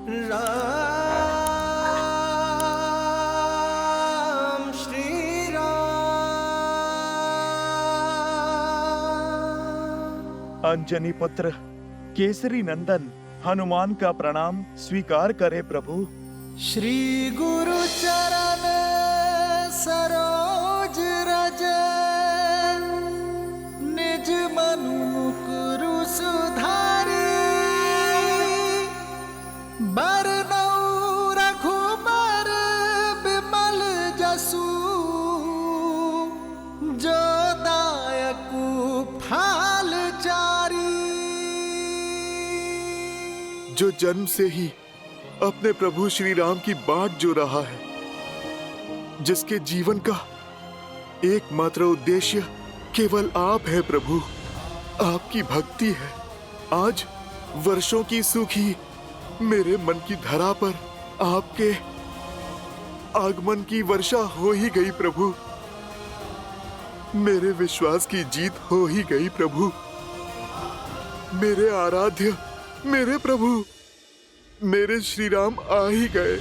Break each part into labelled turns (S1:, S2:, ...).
S1: राम श्री राम।
S2: अंजनी पुत्र केसरी नंदन हनुमान का प्रणाम स्वीकार करे प्रभु।
S1: श्री गुरु चरण सरोज रज निज मनु मुकुरु सुधारी बरनउँ रघुबर बिमल जसु जो दायकु फाल चारी।
S3: जो जन्म से ही अपने प्रभु श्री राम की बाट जो रहा है, जिसके जीवन का एकमात्र उद्देश्य केवल आप है प्रभु, आपकी भक्ति है। आज वर्षों की सूखी मेरे मन की धरा पर आपके आगमन की वर्षा हो ही गई प्रभु। मेरे विश्वास की जीत हो ही गई प्रभु। मेरे आराध्य, मेरे प्रभु, मेरे श्री राम आ ही गए।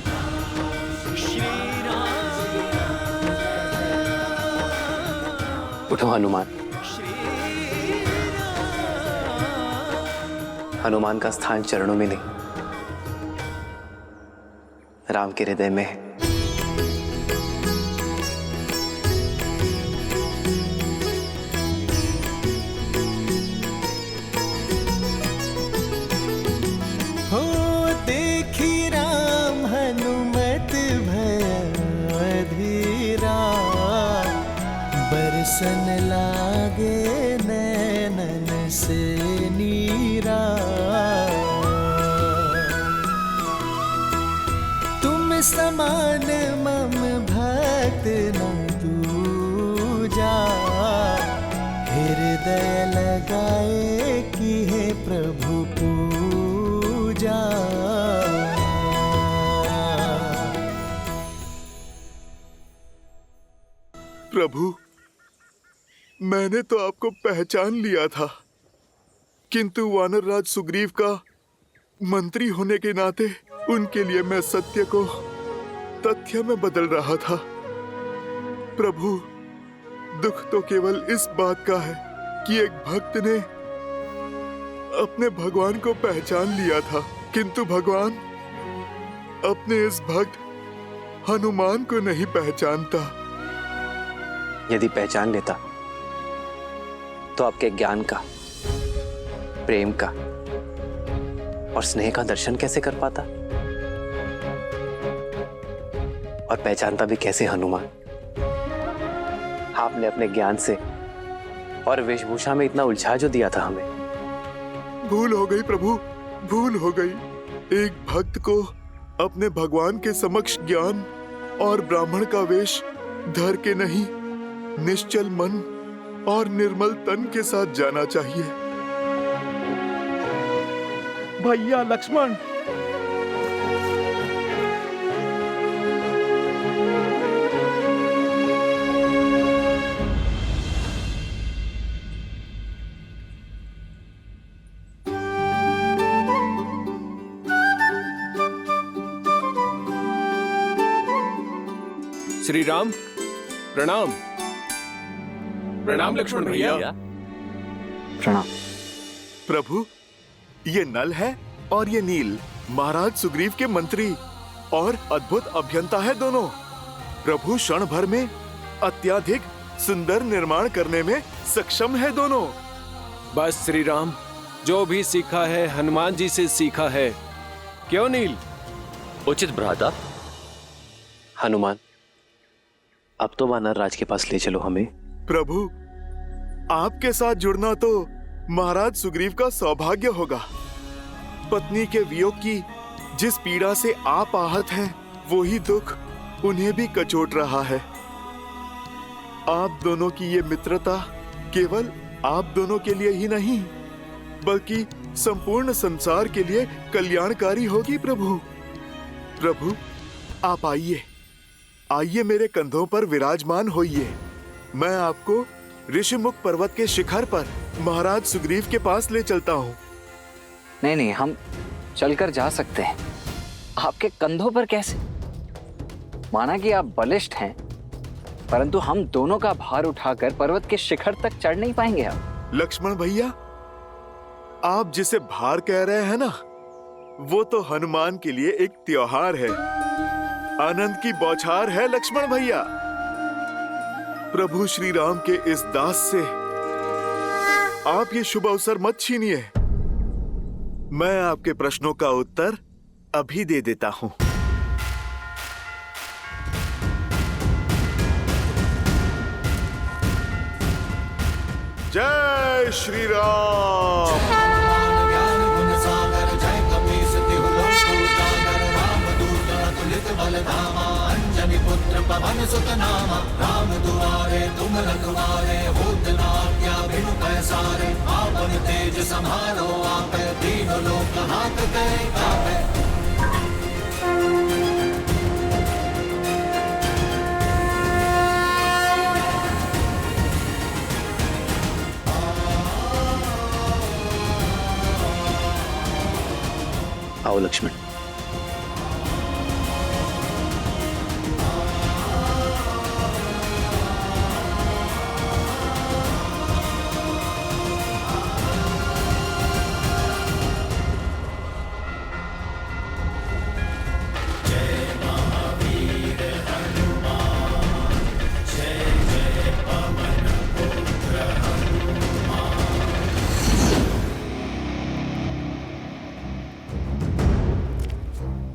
S4: उठो हनुमान। हनुमान का स्थान चरणों में नहीं, राम के हृदय में है।
S1: सन लागे नैनन से नीरा, तुम समान मम भक्त न दूजा, हृदय लगाए कि हे प्रभु पूजा।
S3: प्रभु, मैंने तो आपको पहचान लिया था, किंतु वानरराज सुग्रीव का मंत्री होने के नाते उनके लिए मैं सत्य को तथ्य में बदल रहा था। प्रभु, दुख तो केवल इस बात का है कि एक भक्त ने अपने भगवान को पहचान लिया था, किंतु भगवान अपने इस भक्त हनुमान को नहीं पहचानता।
S4: यदि पहचान लेता तो आपके ज्ञान का, प्रेम का और स्नेह का दर्शन कैसे कर पाता, और पहचानता भी कैसे हनुमान। आपने अपने ज्ञान से और वेशभूषा में इतना उलझा जो दिया था हमें।
S3: भूल हो गई प्रभु, भूल हो गई। एक भक्त को अपने भगवान के समक्ष ज्ञान और ब्राह्मण का वेश धर के नहीं, निश्चल मन और निर्मल तन के साथ जाना चाहिए।
S2: भैया लक्ष्मण,
S5: श्री राम प्रणाम। प्रणाम लक्ष्मण भैया।
S4: प्रणाम।
S3: प्रभु, ये नल है और ये नील महाराज सुग्रीव के मंत्री और अद्भुत अभियंता है दोनों। प्रभु क्षण भर में अत्यधिक सुंदर निर्माण करने में सक्षम है दोनों।
S5: बस श्री राम, जो भी सीखा है हनुमान जी से सीखा है, क्यों नील?
S6: उचित भ्राता।
S4: हनुमान, अब तो वानर राज के पास ले चलो हमें।
S3: प्रभु, आपके साथ जुड़ना तो महाराज सुग्रीव का सौभाग्य होगा। पत्नी के वियोग की जिस पीड़ा से आप आहत हैं, वही दुख उन्हें भी कचोट रहा है। आप दोनों की ये मित्रता केवल आप दोनों के लिए ही नहीं, बल्कि संपूर्ण संसार के लिए कल्याणकारी होगी। प्रभु, प्रभु आप आइए, आइए मेरे कंधों पर विराजमान होइए। मैं आपको ऋषिमुख पर्वत के शिखर पर महाराज सुग्रीव के पास ले चलता हूँ।
S4: नहीं नहीं, हम चलकर जा सकते हैं।
S7: आपके कंधों पर कैसे? माना कि आप बलिष्ठ हैं, परंतु हम दोनों का भार उठाकर पर्वत के शिखर तक चढ़ नहीं पाएंगे आप।
S3: लक्ष्मण भैया, आप जिसे भार कह रहे हैं ना, वो तो हनुमान के लिए एक त्योहार है, आनंद की बौछार है लक्ष्मण भैया। प्रभु श्री राम के इस दास से आप ये शुभ अवसर मत छीनिए। मैं आपके प्रश्नों का उत्तर अभी दे देता हूं। जय श्री राम।
S1: पवन सुत नामा राम दुआरे तुम रखवारे, होत न आज्ञा बिनु पैसारे, आपन तेज समारो आपे, तीनों लोक हाथ करे कापे।
S4: आओ लक्ष्मण।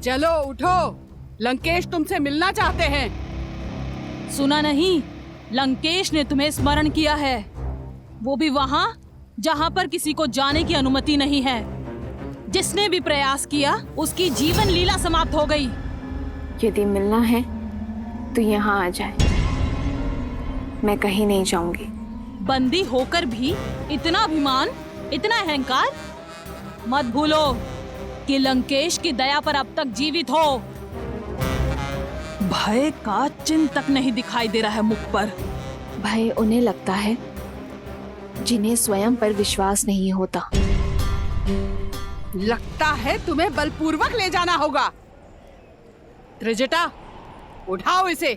S8: चलो उठो, लंकेश तुमसे मिलना चाहते हैं।
S9: सुना नहीं, लंकेश ने तुम्हें स्मरण किया है, वो भी वहां जहां पर किसी को जाने की अनुमति नहीं है। जिसने भी प्रयास किया उसकी जीवन लीला समाप्त हो गई।
S10: यदि मिलना है तो यहाँ आ जाए, मैं कहीं नहीं जाऊंगी।
S9: बंदी होकर भी इतना अभिमान, इतना अहंकार? मत भूलो कि लंकेश की दया पर अब तक जीवित हो। भय का चिन्ह तक नहीं दिखाई दे रहा है मुख पर।
S10: भय उन्हें लगता है जिन्हें स्वयं पर विश्वास नहीं होता।
S8: लगता है तुम्हें बलपूर्वक ले जाना होगा। त्रिजटा, उठाओ इसे।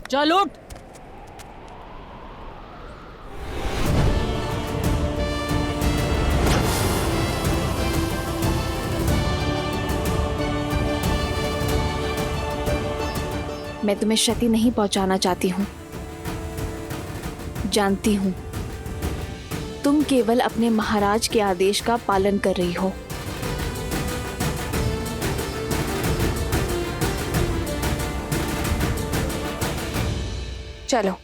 S9: चल उठ।
S10: मैं तुम्हें क्षति नहीं पहुंचाना चाहती हूँ। जानती हूँ तुम केवल अपने महाराज के आदेश का पालन कर रही हो। चलो।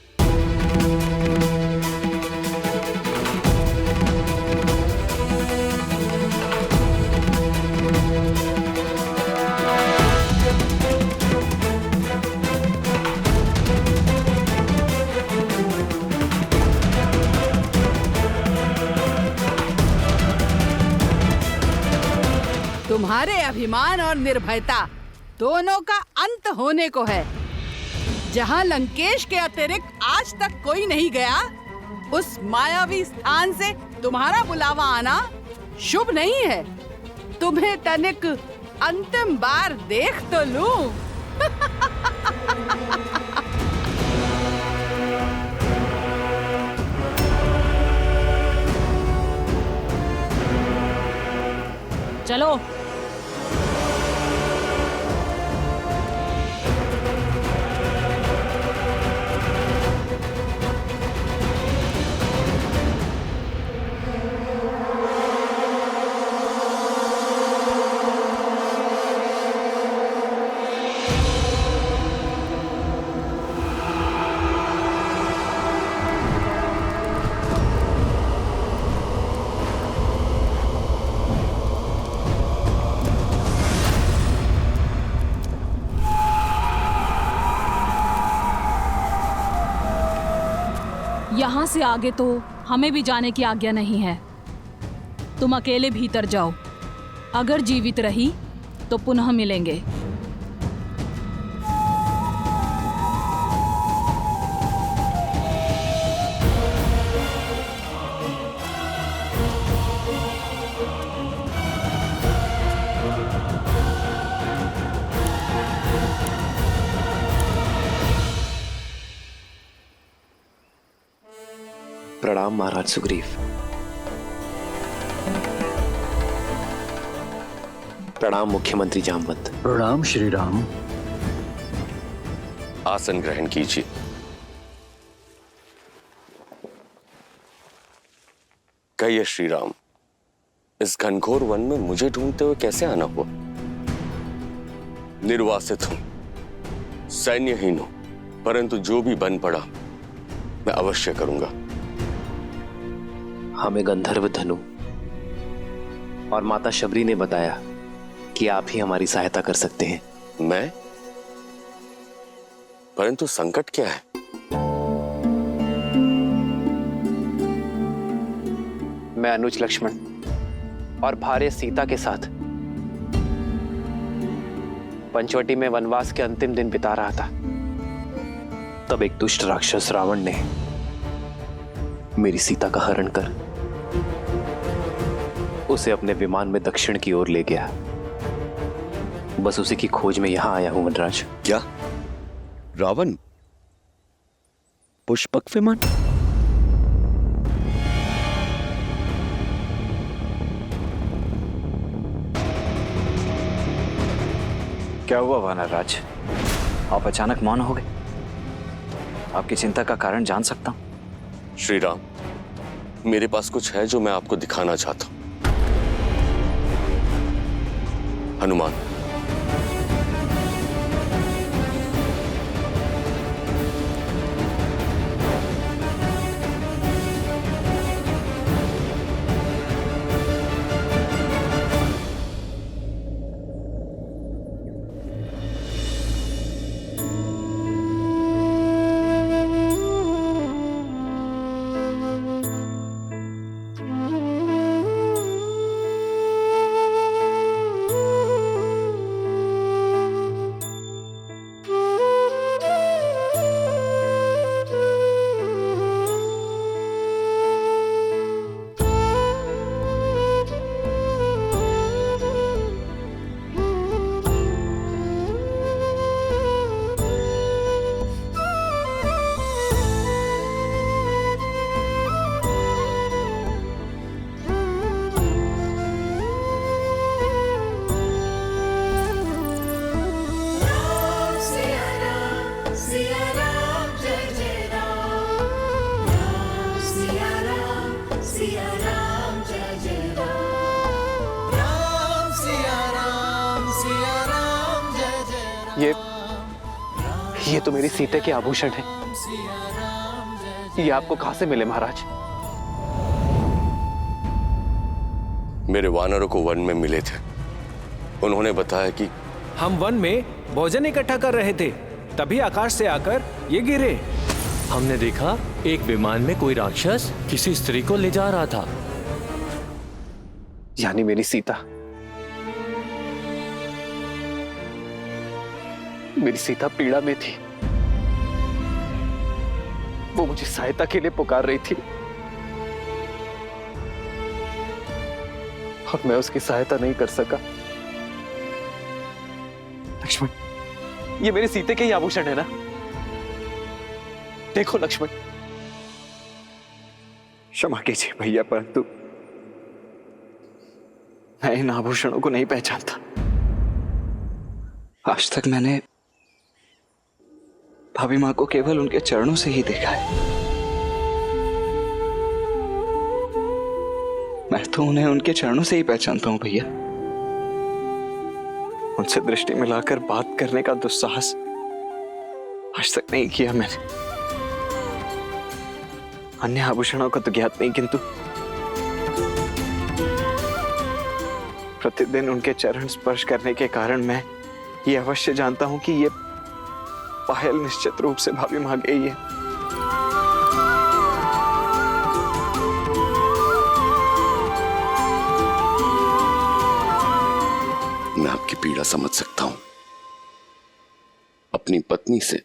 S8: तुम्हारे अभिमान और निर्भयता दोनों का अंत होने को है। जहां लंकेश के अतिरिक्त आज तक कोई नहीं गया, उस मायावी स्थान से तुम्हारा बुलावा आना शुभ नहीं है। तुम्हें तनिक अंतिम बार देख तो लूं।
S9: चलो। यहाँ से आगे तो हमें भी जाने की आज्ञा नहीं है। तुम अकेले भीतर जाओ। अगर जीवित रही तो पुनः मिलेंगे।
S4: प्रणाम महाराज सुग्रीव। प्रणाम मुख्यमंत्री जामवंत।
S11: प्रणाम श्री राम।
S6: आसन ग्रहण कीजिए। कहिए श्री राम, इस घनघोर वन में मुझे ढूंढते हुए कैसे आना हुआ? निर्वासित हूं, सैन्यहीन हूं, परंतु जो भी बन पड़ा मैं अवश्य करूंगा।
S4: हमें गंधर्व धनु और माता शबरी ने बताया कि आप ही हमारी सहायता कर सकते हैं।
S6: मैं? परंतु संकट क्या है?
S4: मैं अनुज लक्ष्मण और भार्य सीता के साथ पंचवटी में वनवास के अंतिम दिन बिता रहा था। तब एक दुष्ट राक्षस रावण ने मेरी सीता का हरण कर उसे अपने विमान में दक्षिण की ओर ले गया। बस उसी की खोज में यहां आया हूं वनराज।
S6: क्या रावण पुष्पक विमान?
S7: क्या हुआ वानरराज, आप अचानक मौन हो गए? आपकी चिंता का कारण जान सकता हूं?
S6: श्री राम, मेरे पास कुछ है जो मैं आपको दिखाना चाहता हूं। हनुमान,
S4: ये तो मेरी सीते के आभूषण हैं। ये आपको कहां से मिले महाराज?
S6: मेरे वानरों को वन में मिले थे। उन्होंने बताया कि
S5: हम वन में भोजन इकट्ठा कर रहे थे, तभी आकाश से आकर ये गिरे।
S11: हमने देखा एक विमान में कोई राक्षस किसी स्त्री को ले जा रहा था।
S4: यानी मेरी सीता, मेरी सीता पीड़ा में थी। वो मुझे सहायता के लिए पुकार रही थी और मैं उसकी सहायता नहीं कर सका। लक्ष्मण, ये मेरे सीते के ही आभूषण है ना? देखो लक्ष्मण। क्षमा कीजिए भैया, परंतु मैं इन आभूषणों को नहीं पहचानता।
S7: आज तक मैंने भाभी माँ को केवल उनके चरणों से ही देखा है। मैं तो उन्हें उनके चरणों से ही पहचानता हूं भैया।
S4: उनसे दृष्टि मिलाकर बात करने का दुस्साहस आज तक नहीं किया मैंने। अन्य आभूषणों का तो ज्ञात नहीं, किंतु प्रतिदिन उनके चरण स्पर्श करने के कारण मैं ये अवश्य जानता हूं कि ये पायल निश्चित रूप से भाभी मां गई है।
S6: मैं आपकी पीड़ा समझ सकता हूं। अपनी पत्नी से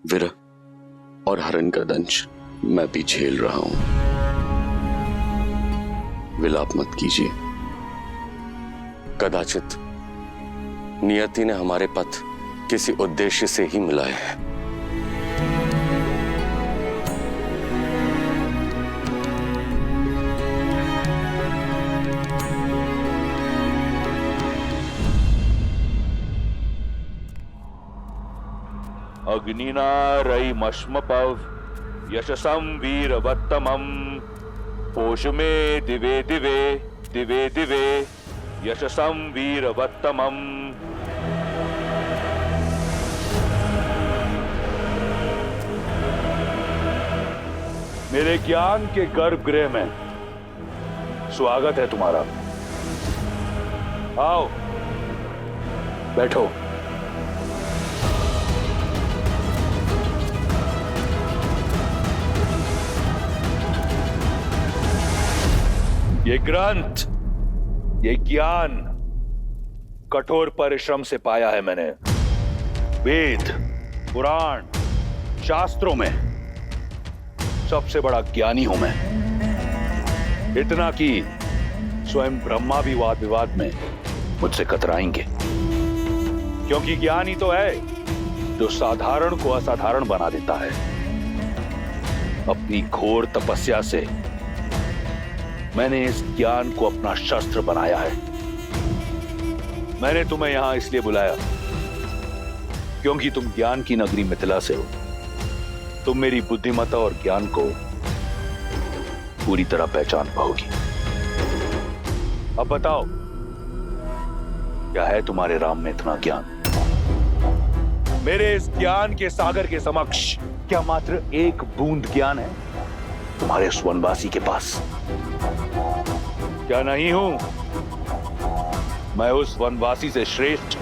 S6: विरह और हरण का दंश मैं भी झेल रहा हूं। विलाप मत कीजिए। कदाचित नियति ने हमारे पथ किसी उद्देश्य से ही मिलाए हैं।
S12: अग्निना रयिमश्मपव यशसं वीरवत्तमं पोषमे दिवे दिवे दिवे दिवे यशसं वीरवत्तमं। मेरे ज्ञान के गर्भगृह में स्वागत है तुम्हारा। आओ बैठो। ये ग्रंथ, ये ज्ञान कठोर परिश्रम से पाया है मैंने। वेद, पुराण, शास्त्रों में सबसे बड़ा ज्ञानी हूं मैं। इतना कि स्वयं ब्रह्मा भी वाद विवाद में मुझसे कतराएंगे, क्योंकि ज्ञान ही तो है जो साधारण को असाधारण बना देता है। अपनी घोर तपस्या से मैंने इस ज्ञान को अपना शस्त्र बनाया है। मैंने तुम्हें यहां इसलिए बुलाया क्योंकि तुम ज्ञान की नगरी मिथिला से हो। तुम मेरी बुद्धिमत्ता और ज्ञान को पूरी तरह पहचान पाओगी। अब बताओ, क्या है तुम्हारे राम में इतना ज्ञान? मेरे इस ज्ञान के सागर के समक्ष क्या मात्र एक बूंद ज्ञान है तुम्हारे उस वनवासी के पास? क्या नहीं हूं मैं उस वनवासी से श्रेष्ठ?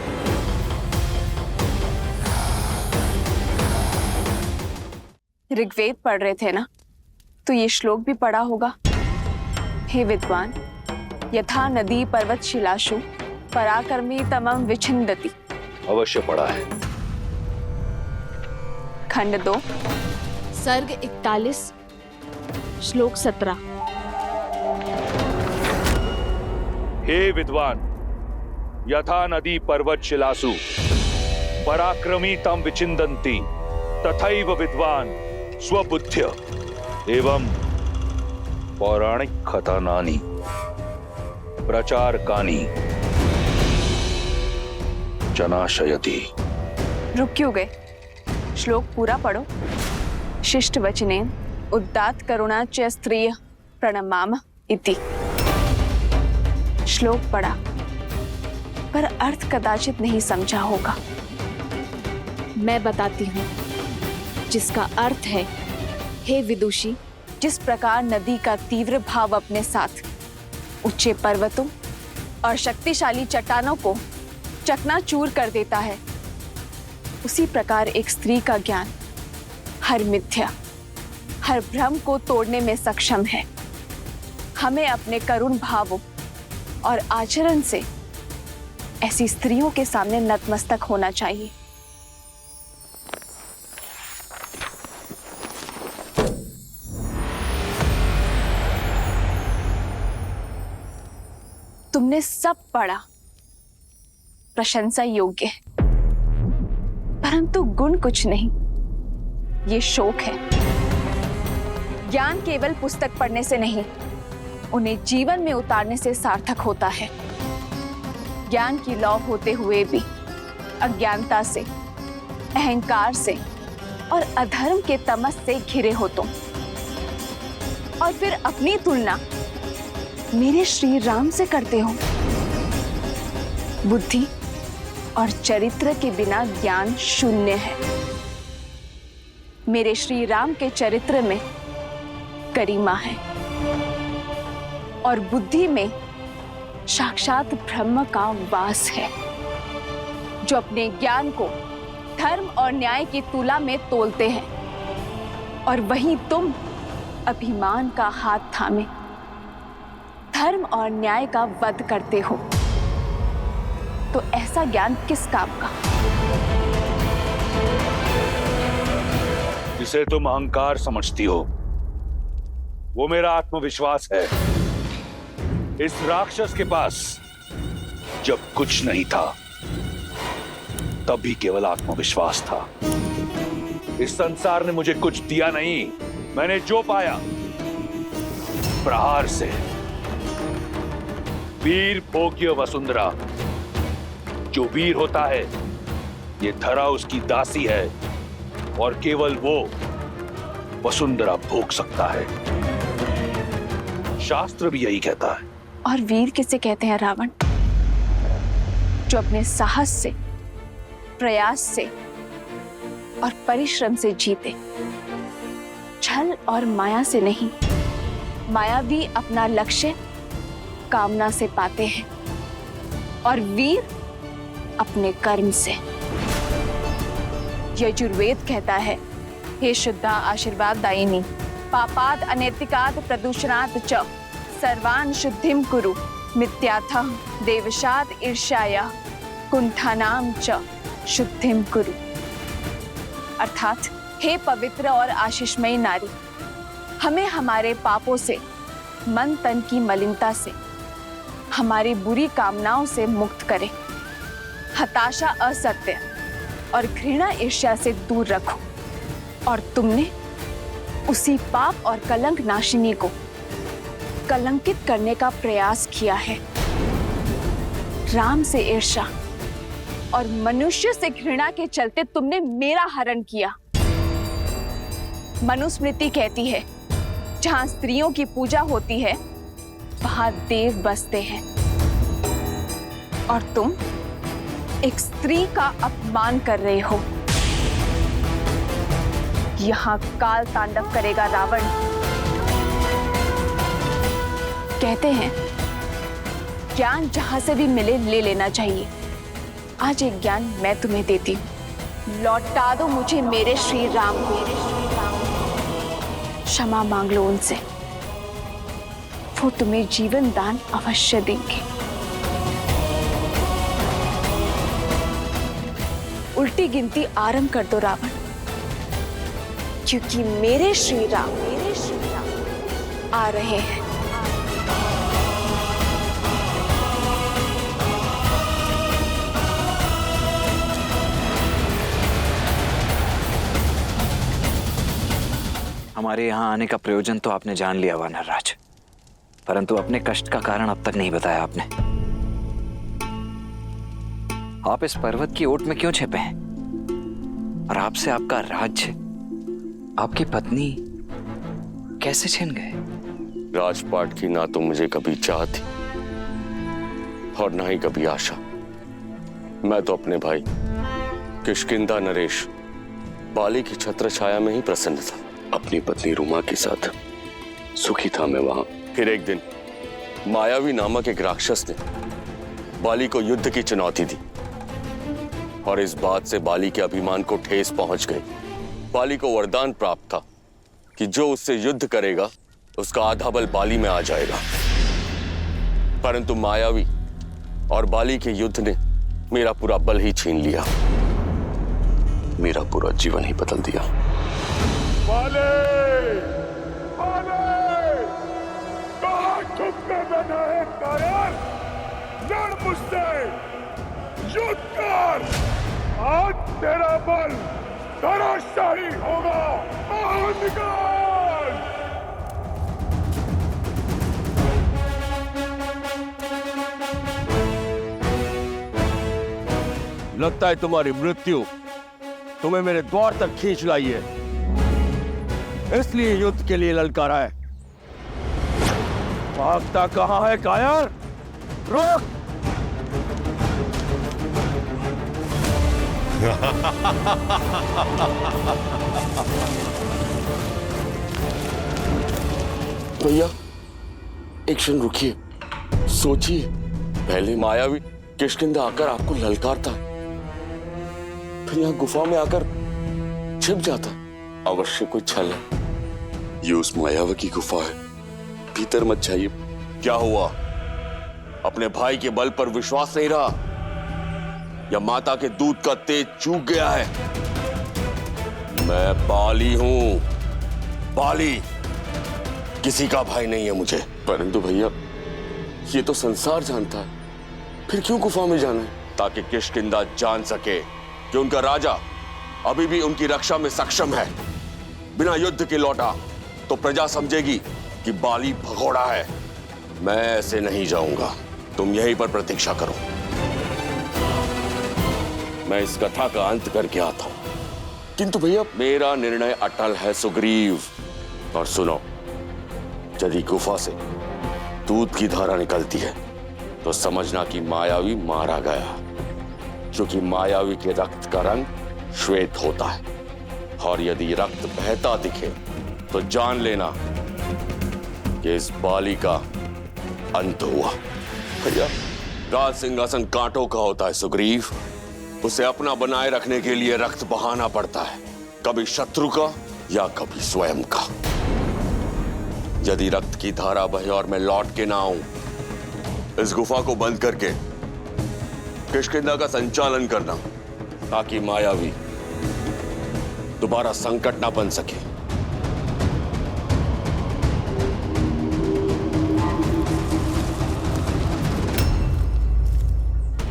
S10: ऋग्वेद पढ़ रहे थे ना, तो ये श्लोक भी पढ़ा होगा। हे विद्वान, यथा नदी पर्वत शिलाशु पराक्रमी तमम विछिन्दति।
S12: अवश्य पढ़ा है।
S10: खंड 2
S13: सर्ग 41 श्लोक 17।
S12: हे विद्वान, यथा नदी पर्वत शिलासु पराक्रमी तम विचिन्दन्ति तथैव विद्वान स्वबुद्ध्य एवं पौराणिक कथानानि प्रचारकानि जनाशयति।
S10: रुक क्यों गए? श्लोक पूरा पढ़ो। शिष्ट वचने उदात्त करुणा च स्त्रिय प्रणमाम इति। श्लोक पढ़ा पर अर्थ कदाचित नहीं समझा होगा।
S13: मैं बताती हूँ, जिसका अर्थ है,
S10: हे विदुषी, जिस प्रकार नदी का तीव्र भाव अपने साथ ऊंचे पर्वतों और शक्तिशाली चट्टानों को चकनाचूर कर देता है, उसी प्रकार एक स्त्री का ज्ञान हर मिथ्या, हर भ्रम को तोड़ने में सक्षम है। हमें अपने करुण भावों और आचरण से ऐसी स्त्रियों के सामने नतमस्तक होना चाहिए। तुमने सब पढ़ा, प्रशंसा योग्य है, परंतु गुण कुछ नहीं। ये शोक है। ज्ञान केवल पुस्तक पढ़ने से नहीं, उन्हें जीवन में उतारने से सार्थक होता है। ज्ञान की लौ होते हुए भी अज्ञानता से, अहंकार से और अधर्म के तमस से घिरे हो तुम, और फिर अपनी तुलना मेरे श्री राम से करते हो। बुद्धि और चरित्र के बिना ज्ञान शून्य है। मेरे श्री राम के चरित्र में गरिमा है और बुद्धि में साक्षात ब्रह्म का वास है, जो अपने ज्ञान को धर्म और न्याय की तुला में तोलते हैं, और वहीं तुम अभिमान का हाथ थामे धर्म और न्याय का वध करते हो। तो ऐसा ज्ञान किस काम का?
S12: जिसे तुम अहंकार समझती हो, वो मेरा आत्मविश्वास है। इस राक्षस के पास जब कुछ नहीं था, तब भी केवल आत्मविश्वास था। इस संसार ने मुझे कुछ दिया नहीं। मैंने जो पाया, प्रहार से। वीर भोग्य वसुंधरा। जो वीर होता है, ये धरा उसकी दासी है, और केवल वो वसुंधरा भोग सकता है। शास्त्र भी यही कहता है।
S10: और वीर किसे कहते हैं रावण? जो अपने साहस से, प्रयास से और परिश्रम से जीते, छल और माया से नहीं। मायावी अपना लक्ष्य कामना से पाते हैं और वीर अपने कर्म से। यजुर्वेद कहता है, हे शुद्धा आशीर्वाद दायिनी, पापाद अनैतिकाद प्रदूषणात् च सर्वान् शुद्धिं कुरु, मिथ्याथः देवशाद ईर्ष्याया कुंठानाम च शुद्धिं कुरु। अर्थात हे पवित्र और आशीषमयी नारी, हमें हमारे पापों से, मन तन की मलिनता से, हमारी बुरी कामनाओं से मुक्त करें। हताशा, असत्य और घृणा, ईर्ष्या से दूर रखो। और तुमने उसी पाप और कलंक नाशिनी को कलंकित करने का प्रयास किया है। राम से ईर्ष्या और मनुष्य से घृणा के चलते तुमने मेरा हरण किया। मनुस्मृति कहती है, जहां स्त्रियों की पूजा होती है वहां देव बसते हैं। और तुम एक स्त्री का अपमान कर रहे हो। यहां काल तांडव करेगा रावण। कहते हैं ज्ञान जहां से भी मिले ले लेना चाहिए। आज एक ज्ञान मैं तुम्हें देती हूं। लौटा दो मुझे मेरे श्री राम को। क्षमा मांग लो उनसे, वो तुम्हें जीवन दान अवश्य देंगे। उल्टी गिनती आरंभ कर दो रावण, क्योंकि मेरे श्री राम आ रहे हैं।
S7: हमारे यहाँ आने का प्रयोजन तो आपने जान लिया वानर राज, परंतु अपने कष्ट का कारण अब तक नहीं बताया आपने। आप इस पर्वत की ओट में क्यों छिपे हैं? और आपसे आपका राज्य, आपकी पत्नी कैसे छिन गए?
S6: राजपाट की ना तो मुझे कभी चाह थी और ना ही कभी आशा। मैं तो अपने भाई किष्किंधा नरेश बाली की छत्र छाया में ही प्रसन्न था। अपनी पत्नी रुमा के साथ सुखी था मैं वहां। फिर एक दिन मायावी नामक एक राक्षस ने बाली को युद्ध की चुनौती दी और इस बात से बाली के अभिमान को ठेस पहुंच गई। बाली को वरदान प्राप्त था कि जो उससे युद्ध करेगा उसका आधा बल बाली में आ जाएगा। परंतु मायावी और बाली के युद्ध ने मेरा पूरा बल ही छीन लिया, मेरा पूरा जीवन ही बदल दिया।
S12: बाले! बाले! कहाँ छुपके बैठा है कायर? लड़ मुझसे, युद्ध कर! आज तेरा बल धराशायी होगा। बाहर निकल!
S5: लगता है तुम्हारी मृत्यु तुम्हें मेरे द्वार तक खींच लाई है, इसलिए युद्ध के लिए ललकारा है। भागता कहां है कायर? रुक!
S6: भैया एक क्षण रुकिए, सोचिए। पहले मायावी किष्किंधा आकर आपको ललकारता, फिर यहाँ गुफा में आकर छिप जाता। अवश्य कोई छल है। ये उस मायावी की गुफा है, भीतर मत जाइए। क्या हुआ? अपने भाई के बल पर विश्वास नहीं रहा या माता के दूध का तेज चूक गया है? मैं बाली हूं, बाली। किसी का भाई नहीं है मुझे। परंतु भैया ये तो संसार जानता है, फिर क्यों गुफा में जाना है? ताकि किष्किंधा जान सके कि उनका राजा अभी भी उनकी रक्षा में सक्षम है। बिना युद्ध के लौटा तो प्रजा समझेगी कि बाली भगोड़ा है। मैं ऐसे नहीं जाऊंगा, तुम यहीं पर प्रतीक्षा करो। मैं इस कथा का अंत करके आता हूं। किंतु भैया मेरा निर्णय अटल है सुग्रीव। और सुनो, यदि गुफा से दूध की धारा निकलती है तो समझना कि मायावी मारा गया, क्योंकि मायावी के रक्त का रंग श्वेत होता है। और यदि रक्त बहता दिखे तो जान लेना कि इस बाली का अंत हुआ। भैया राज सिंहासन कांटों का होता है सुग्रीव, उसे अपना बनाए रखने के लिए रक्त बहाना पड़ता है, कभी शत्रु का या कभी स्वयं का। यदि रक्त की धारा बहे और मैं लौट के ना आऊं, इस गुफा को बंद करके किष्किंधा का संचालन करना, ताकि मायावी दोबारा संकट ना बन सके।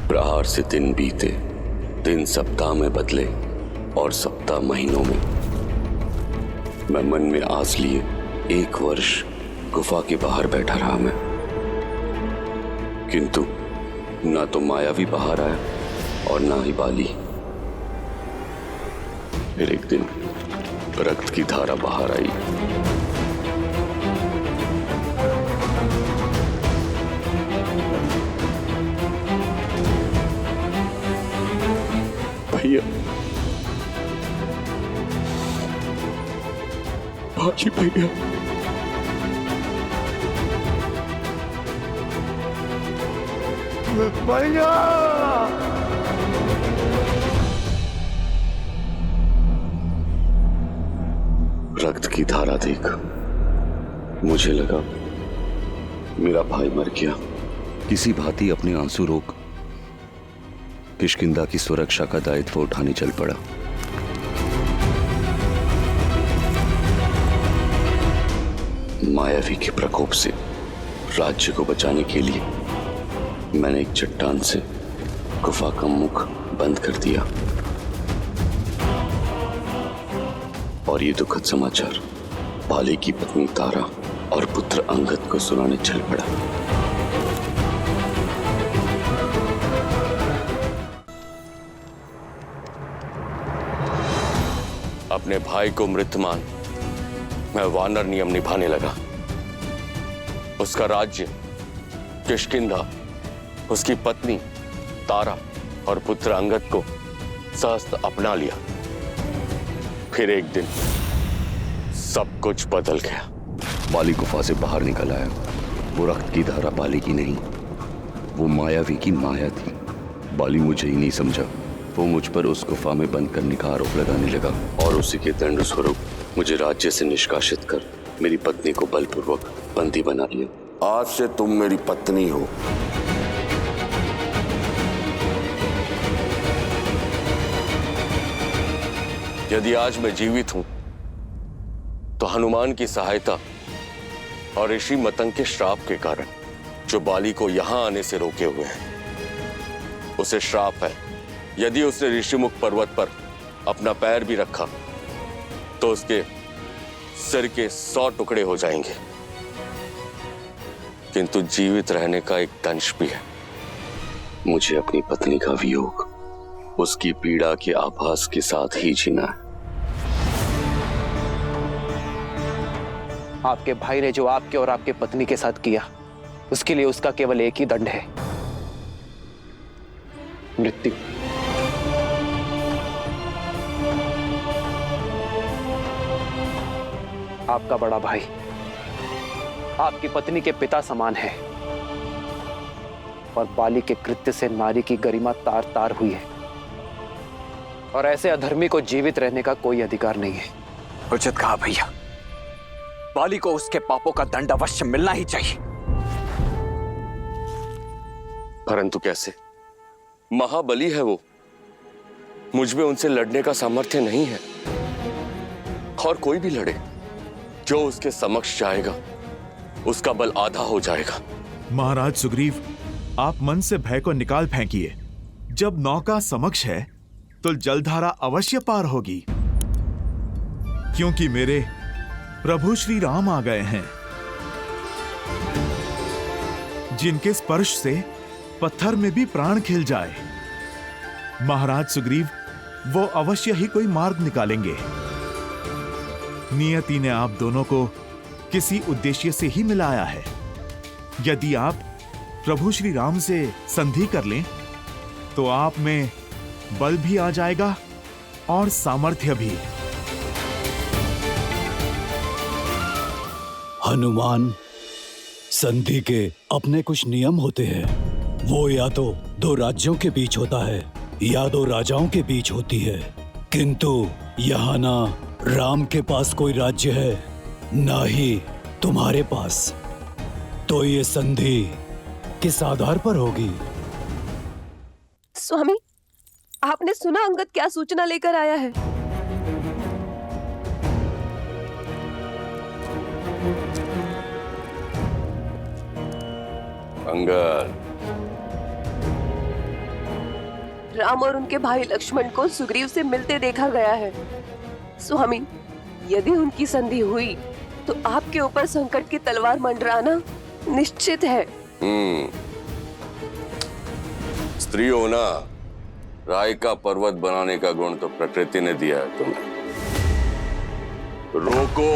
S6: प्रहार से दिन बीते, दिन सप्ताह में बदले और सप्ताह महीनों में। मैं मन में आस लिए 1 वर्ष गुफा के बाहर बैठा रहा मैं, किंतु ना तो मायावी बाहर आया और ना ही बाली। फिर एक दिन रक्त की धारा बाहर आई। भैया बाकी भैया
S2: भैया
S6: रक्त की धारा देख मुझे लगा मेरा भाई मर गया।
S14: किसी भांति अपने आंसू रोक किष्किंधा की सुरक्षा का दायित्व उठाने चल पड़ा।
S6: मायावी के प्रकोप से राज्य को बचाने के लिए मैंने एक चट्टान से गुफा का मुख बंद कर दिया। और ये दुखद समाचार बाली की पत्नी तारा और पुत्र अंगद को सुनाने चल पड़ा। अपने भाई को मृत मान मैं वानर नियम निभाने लगा। उसका राज्य किष्किंधा, उसकी पत्नी तारा और पुत्र अंगद को सहस्त्र अपना लिया। फिर एक दिन सब कुछ बदल गया।
S14: बाली गुफा से बाहर निकल आया। वो रक्त की धारा बाली की नहीं, वो मायावी की माया थी। बाली मुझे ही नहीं समझा। वो मुझ पर उस गुफा में बंद करने का आरोप लगाने लगा
S6: और उसी के दंड स्वरूप मुझे राज्य से निष्कासित कर मेरी पत्नी को बलपूर्वक बंदी बना लिया। आज से तुम मेरी पत्नी हो। यदि आज मैं जीवित हूं तो हनुमान की सहायता और ऋषि मतंग के श्राप के कारण, जो बाली को यहां आने से रोके हुए हैं। उसे श्राप है, यदि उसने ऋषिमुख पर्वत पर अपना पैर भी रखा तो उसके सिर के 100 टुकड़े हो जाएंगे। किंतु जीवित रहने का एक दंश भी है। मुझे अपनी पत्नी का वियोग, उसकी पीड़ा के आभास के साथ ही जीना है।
S4: आपके भाई ने जो आपके और आपके पत्नी के साथ किया, उसके लिए उसका केवल एक ही दंड है, मृत्यु। आपका बड़ा भाई आपकी पत्नी के पिता समान है और बाली के कृत्य से नारी की गरिमा तार तार हुई है और ऐसे अधर्मी को जीवित रहने का कोई अधिकार नहीं है।
S7: उचित कहा भैया, बाली को उसके पापों का दंड अवश्य मिलना ही चाहिए।
S6: परंतु कैसे? महाबली है वो, मुझ में उनसे लड़ने का सामर्थ्य नहीं है। और कोई भी लड़े, जो उसके समक्ष जाएगा उसका बल आधा हो जाएगा।
S2: महाराज सुग्रीव, आप मन से भय को निकाल फेंकिए। जब नौका समक्ष है तो जलधारा अवश्य पार होगी, क्योंकि मेरे प्रभु श्री राम आ गए हैं, जिनके स्पर्श से पत्थर में भी प्राण खिल जाए। महाराज सुग्रीव, वो अवश्य ही कोई मार्ग निकालेंगे। नियति ने आप दोनों को किसी उद्देश्य से ही मिलाया है। यदि आप प्रभु श्री राम से संधि कर लें तो आप में बल भी आ जाएगा और सामर्थ्य भी।
S15: हनुमान, संधि के अपने कुछ नियम होते हैं। वो या तो दो राज्यों के बीच होता है या दो राजाओं के बीच होती है, किंतु यहाँ ना राम के पास कोई राज्य है ना ही तुम्हारे पास, तो ये संधि किस आधार पर होगी?
S16: स्वामी, आपने सुना अंगद क्या सूचना लेकर आया है?
S6: अंगद,
S16: राम और उनके भाई लक्ष्मण को सुग्रीव से मिलते देखा गया है। स्वामी, यदि उनकी संधि हुई तो आपके ऊपर संकट की तलवार मंडराना निश्चित है।
S6: स्त्री होना, राय का पर्वत बनाने का गुण तो प्रकृति ने दिया है तुम्हें। रोको,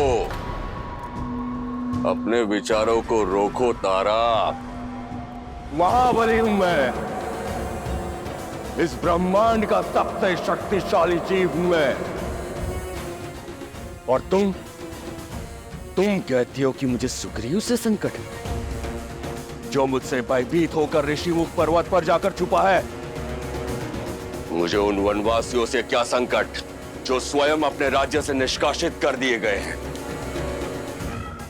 S6: अपने विचारों को रोको तारा।
S17: महाबली हूं मैं, इस ब्रह्मांड का सबसे शक्तिशाली जीव हूं मैं। और तुम कहती हो कि मुझे सुग्रीव से संकट है, जो मुझसे भयभीत होकर ऋषिमुख पर्वत पर जाकर छुपा है।
S6: मुझे उन वनवासियों से क्या संकट जो स्वयं अपने राज्य से निष्कासित कर दिए गए हैं,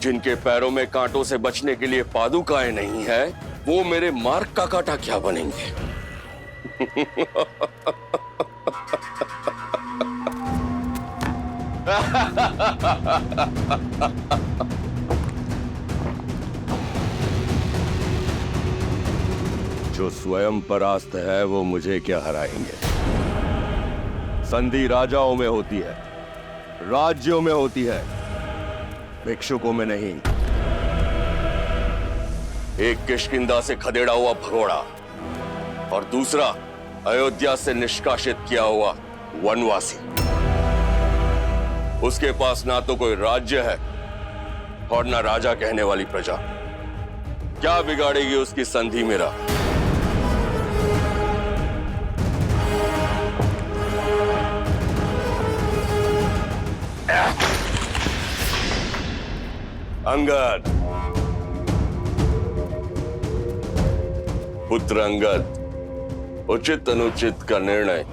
S6: जिनके पैरों में कांटों से बचने के लिए पादुकाएं नहीं है, वो मेरे मार्ग का कांटा क्या बनेंगे?
S17: जो स्वयं परास्त है वो मुझे क्या हराएंगे? संधि राजाओं में होती है, राज्यों में होती है, भिक्षुकों में नहीं।
S6: एक किष्किंधा से खदेड़ा हुआ भगोड़ा और दूसरा अयोध्या से निष्कासित किया हुआ वनवासी। उसके पास ना तो कोई राज्य है और ना राजा कहने वाली प्रजा। क्या बिगाड़ेगी उसकी संधि मेरा? अंगद, पुत्र अंगद, उचित अनुचित का निर्णय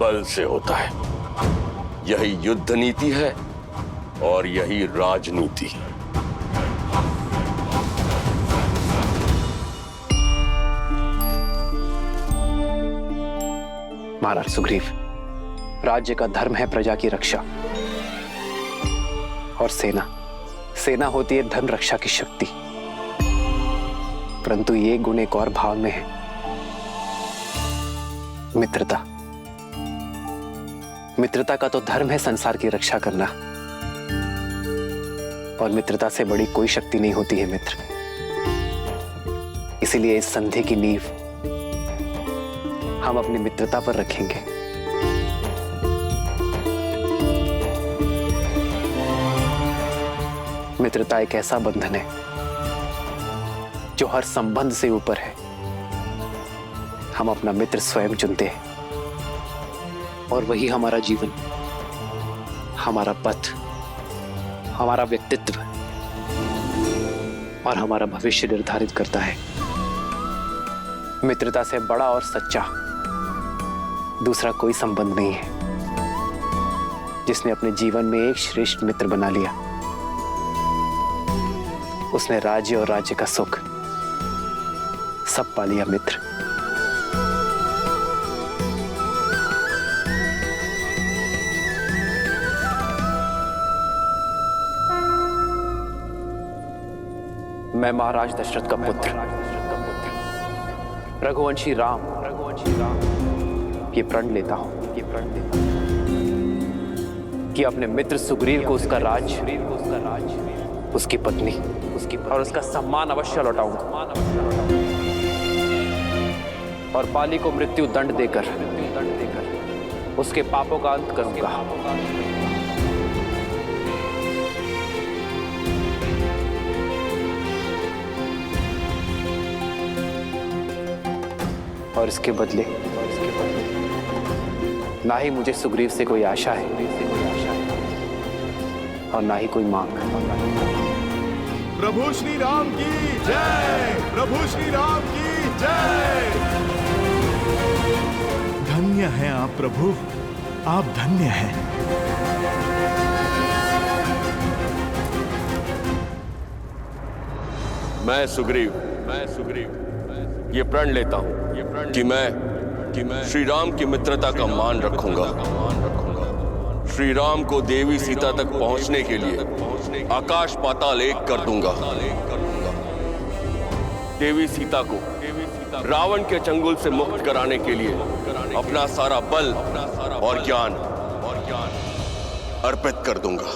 S6: बल से होता है। यही युद्ध नीति है और यही राजनीति।
S4: महाराज सुग्रीव, राज्य का धर्म है प्रजा की रक्षा, और सेना होती है धन रक्षा की शक्ति। परंतु ये गुण एक और भाव में है, मित्रता। मित्रता का तो धर्म है संसार की रक्षा करना, और मित्रता से बड़ी कोई शक्ति नहीं होती है मित्र। इसीलिए इस संधि की नींव हम अपनी मित्रता पर रखेंगे। मित्रता एक ऐसा बंधन है जो हर संबंध से ऊपर है। हम अपना मित्र स्वयं चुनते हैं, और वही हमारा जीवन, हमारा पथ, हमारा व्यक्तित्व और हमारा भविष्य निर्धारित करता है। मित्रता से बड़ा और सच्चा दूसरा कोई संबंध नहीं है। जिसने अपने जीवन में एक श्रेष्ठ मित्र बना लिया, उसने राज्य और राज्य का सुख सब पा लिया मित्र। मैं महाराज दशरथ का पुत्र, रघुवंशी राम ये प्रण लेता हूं कि अपने मित्र सुग्रीव को उसका राज्य, उसकी पत्नी और उसका सम्मान अवश्य लौटाऊंगा, और बाली को मृत्यु दंड देकर उसके पापों का अंत करूंगा। और इसके बदले ना ही मुझे सुग्रीव से कोई आशा है और ना ही कोई मांग।
S2: प्रभु श्री राम की जय, प्रभु श्री राम की जय। धन्य हैं आप प्रभु, आप धन्य हैं।
S6: मैं सुग्रीव ये प्रण लेता हूं कि मैं श्री राम की मित्रता का मान रखूंगा। श्री राम को देवी सीता तक पहुंचने के लिए आकाश पाताल एक कर दूंगा। देवी सीता को रावण के चंगुल से मुक्त कराने के लिए अपना सारा बल और ज्ञान अर्पित कर दूंगा।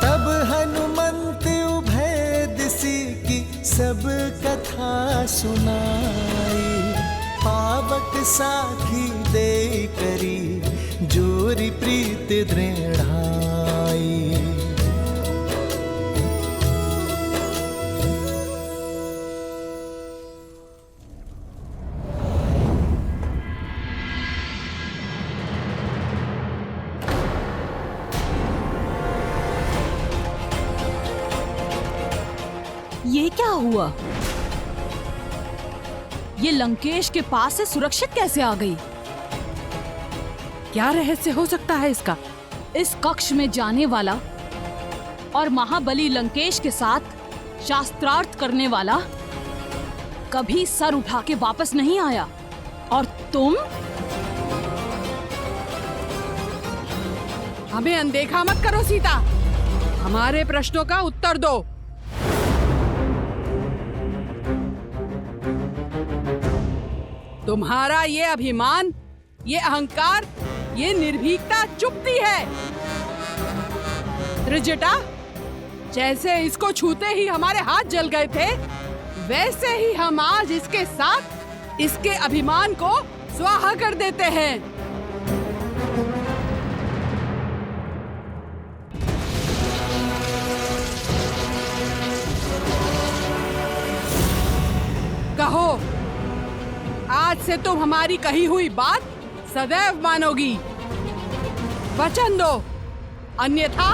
S1: तब हनुमंत उभय दिशि की सब कथा सुनाई, पावक साखी दे करी जोरी प्रीत दृढ़ाई।
S9: ये क्या हुआ? ये लंकेश के पास से सुरक्षित कैसे आ गई?
S8: क्या रहस्य हो सकता है इसका?
S9: इस कक्ष में जाने वाला और महाबली लंकेश के साथ शास्त्रार्थ करने वाला कभी सर उठा के वापस नहीं आया, और तुम
S8: हमें अनदेखा मत करो सीता, हमारे प्रश्नों का उत्तर दो। तुम्हारा ये अभिमान, ये अहंकार, ये निर्भीकता चुपती है। त्रिजटा, जैसे इसको छूते ही हमारे हाथ जल गए थे, वैसे ही हम आज इसके साथ इसके अभिमान को स्वाहा कर देते हैं। कहो, आज से तुम हमारी कही हुई बात सदैव मानोगी। वचन दो, अन्यथा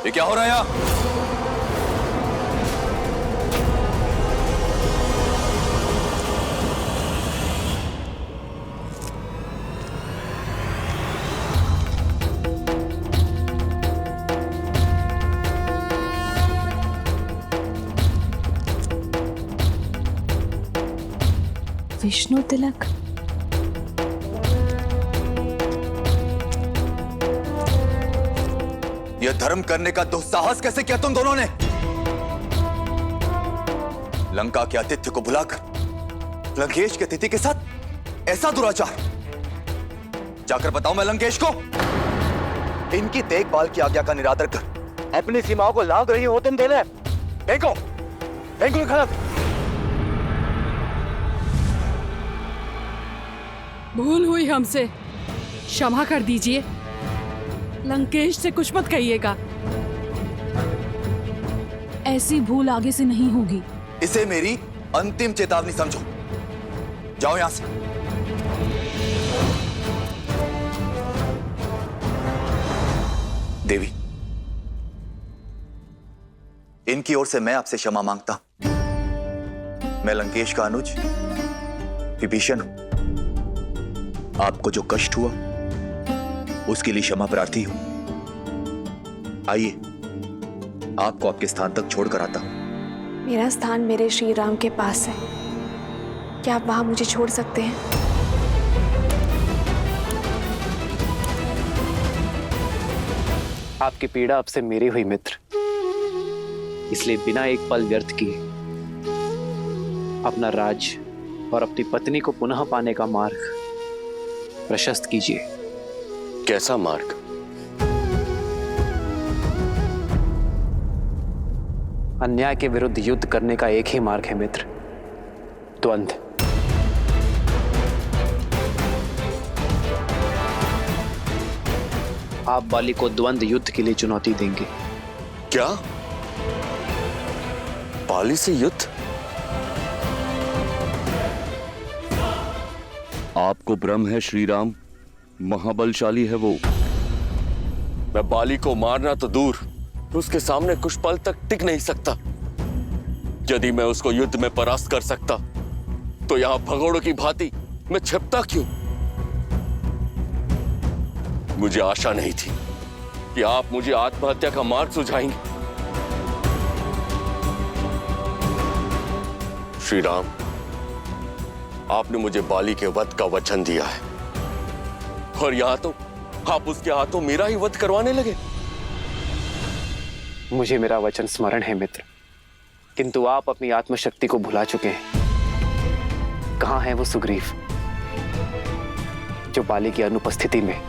S14: ये क्या हो रहा है यहाँ?
S13: विष्णु तिलक,
S14: यह धर्म करने का दुस्साहस कैसे किया तुम दोनों ने? लंका के आतिथ्य को बुलाकर लंकेश के अतिथि के साथ ऐसा दुराचार। जाकर बताओ मैं लंकेश को, इनकी देखभाल की आज्ञा का निरादर कर अपनी सीमाओं को लांघ रही हो तुम दोनों। फेंको खड़क।
S8: भूल हुई हमसे, क्षमा कर दीजिए। लंकेश से कुछ मत कहिएगा।
S9: ऐसी भूल आगे से नहीं होगी।
S14: इसे मेरी अंतिम चेतावनी समझो। जाओ यहां से। देवी, इनकी ओर से मैं आपसे क्षमा मांगता। मैं लंकेश का अनुज विभीषण हूं। आपको जो कष्ट हुआ उसके लिए क्षमा प्रार्थी हूं। आइए, आपको आपके स्थान तक छोड़कर आता हूं।
S13: मेरा स्थान मेरे श्री राम के पास है, क्या आप वहां मुझे छोड़ सकते हैं?
S4: आपकी पीड़ा अब से मेरी हुई मित्र, इसलिए बिना एक पल व्यर्थ किए अपना राज और अपनी पत्नी को पुनः पाने का मार्ग प्रशस्त कीजिए।
S6: कैसा मार्ग?
S4: अन्याय के विरुद्ध युद्ध करने का एक ही मार्ग है मित्र, द्वंद्व। आप बाली को द्वंद्व युद्ध के लिए चुनौती देंगे।
S6: क्या? बाली से युद्ध?
S14: आपको भ्रम है श्री राम, महाबलशाली है वो।
S6: मैं बाली को मारना तो दूर, उसके सामने कुछ पल तक टिक नहीं सकता। यदि मैं उसको युद्ध में परास्त कर सकता तो यहां भगोड़ों की भांति मैं छिपता क्यों? मुझे आशा नहीं थी कि आप मुझे आत्महत्या का मार्ग सुझाएंगे। श्री राम, आपने मुझे बाली के वध का वचन दिया है और यहां तो आप उसके हाथों मेरा ही वध करवाने लगे।
S4: मुझे मेरा वचन स्मरण है मित्र, किंतु आप अपनी आत्मशक्ति को भुला चुके हैं। कहां है वो सुग्रीव जो बाली की अनुपस्थिति में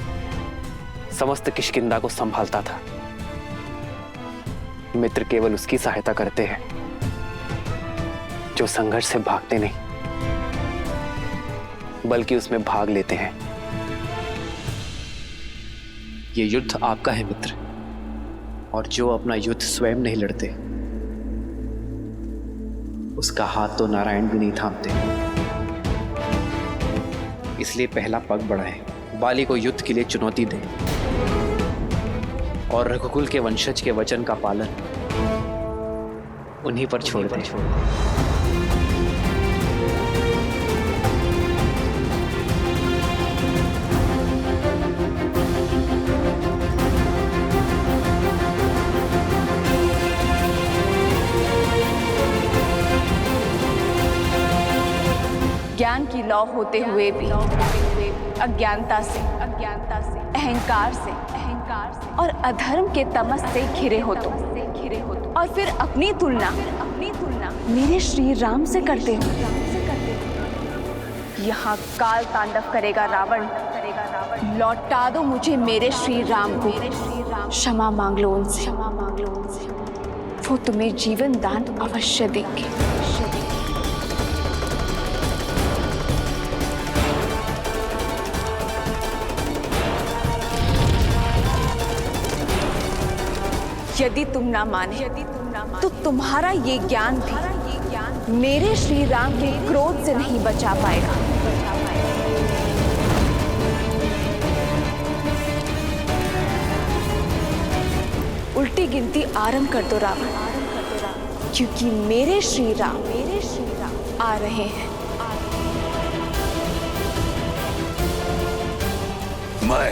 S4: समस्त किष्किंधा को संभालता था? मित्र केवल उसकी सहायता करते हैं जो संघर्ष से भागते नहीं बल्कि उसमें भाग लेते हैं। ये युद्ध आपका है मित्र, और जो अपना युद्ध स्वयं नहीं लड़ते उसका हाथ तो नारायण भी नहीं थामते। इसलिए पहला पग बढ़ाएं, बाली को युद्ध के लिए चुनौती दें और रघुकुल के वंशज के वचन का पालन उन्हीं पर छोड़ दें।
S10: ज्ञान की लौ होते हुए भी अज्ञानता से अहंकार से और अधर्म के तमस से घिरे हो तुम, और फिर अपनी तुलना मेरे श्री राम से करते हो। यहाँ काल तांडव करेगा रावण, लौटा दो मुझे मेरे श्री राम को। क्षमा मांग लो उनसे, वो तुम्हें जीवन दान अवश्य देंगे। यदि तुम ना माने तो तुम्हारा ये ज्ञान भी मेरे श्री राम के क्रोध से नहीं बचा पाएगा। उल्टी गिनती आरंभ कर दो रावण, क्योंकि मेरे श्री राम आ रहे हैं।
S12: मैं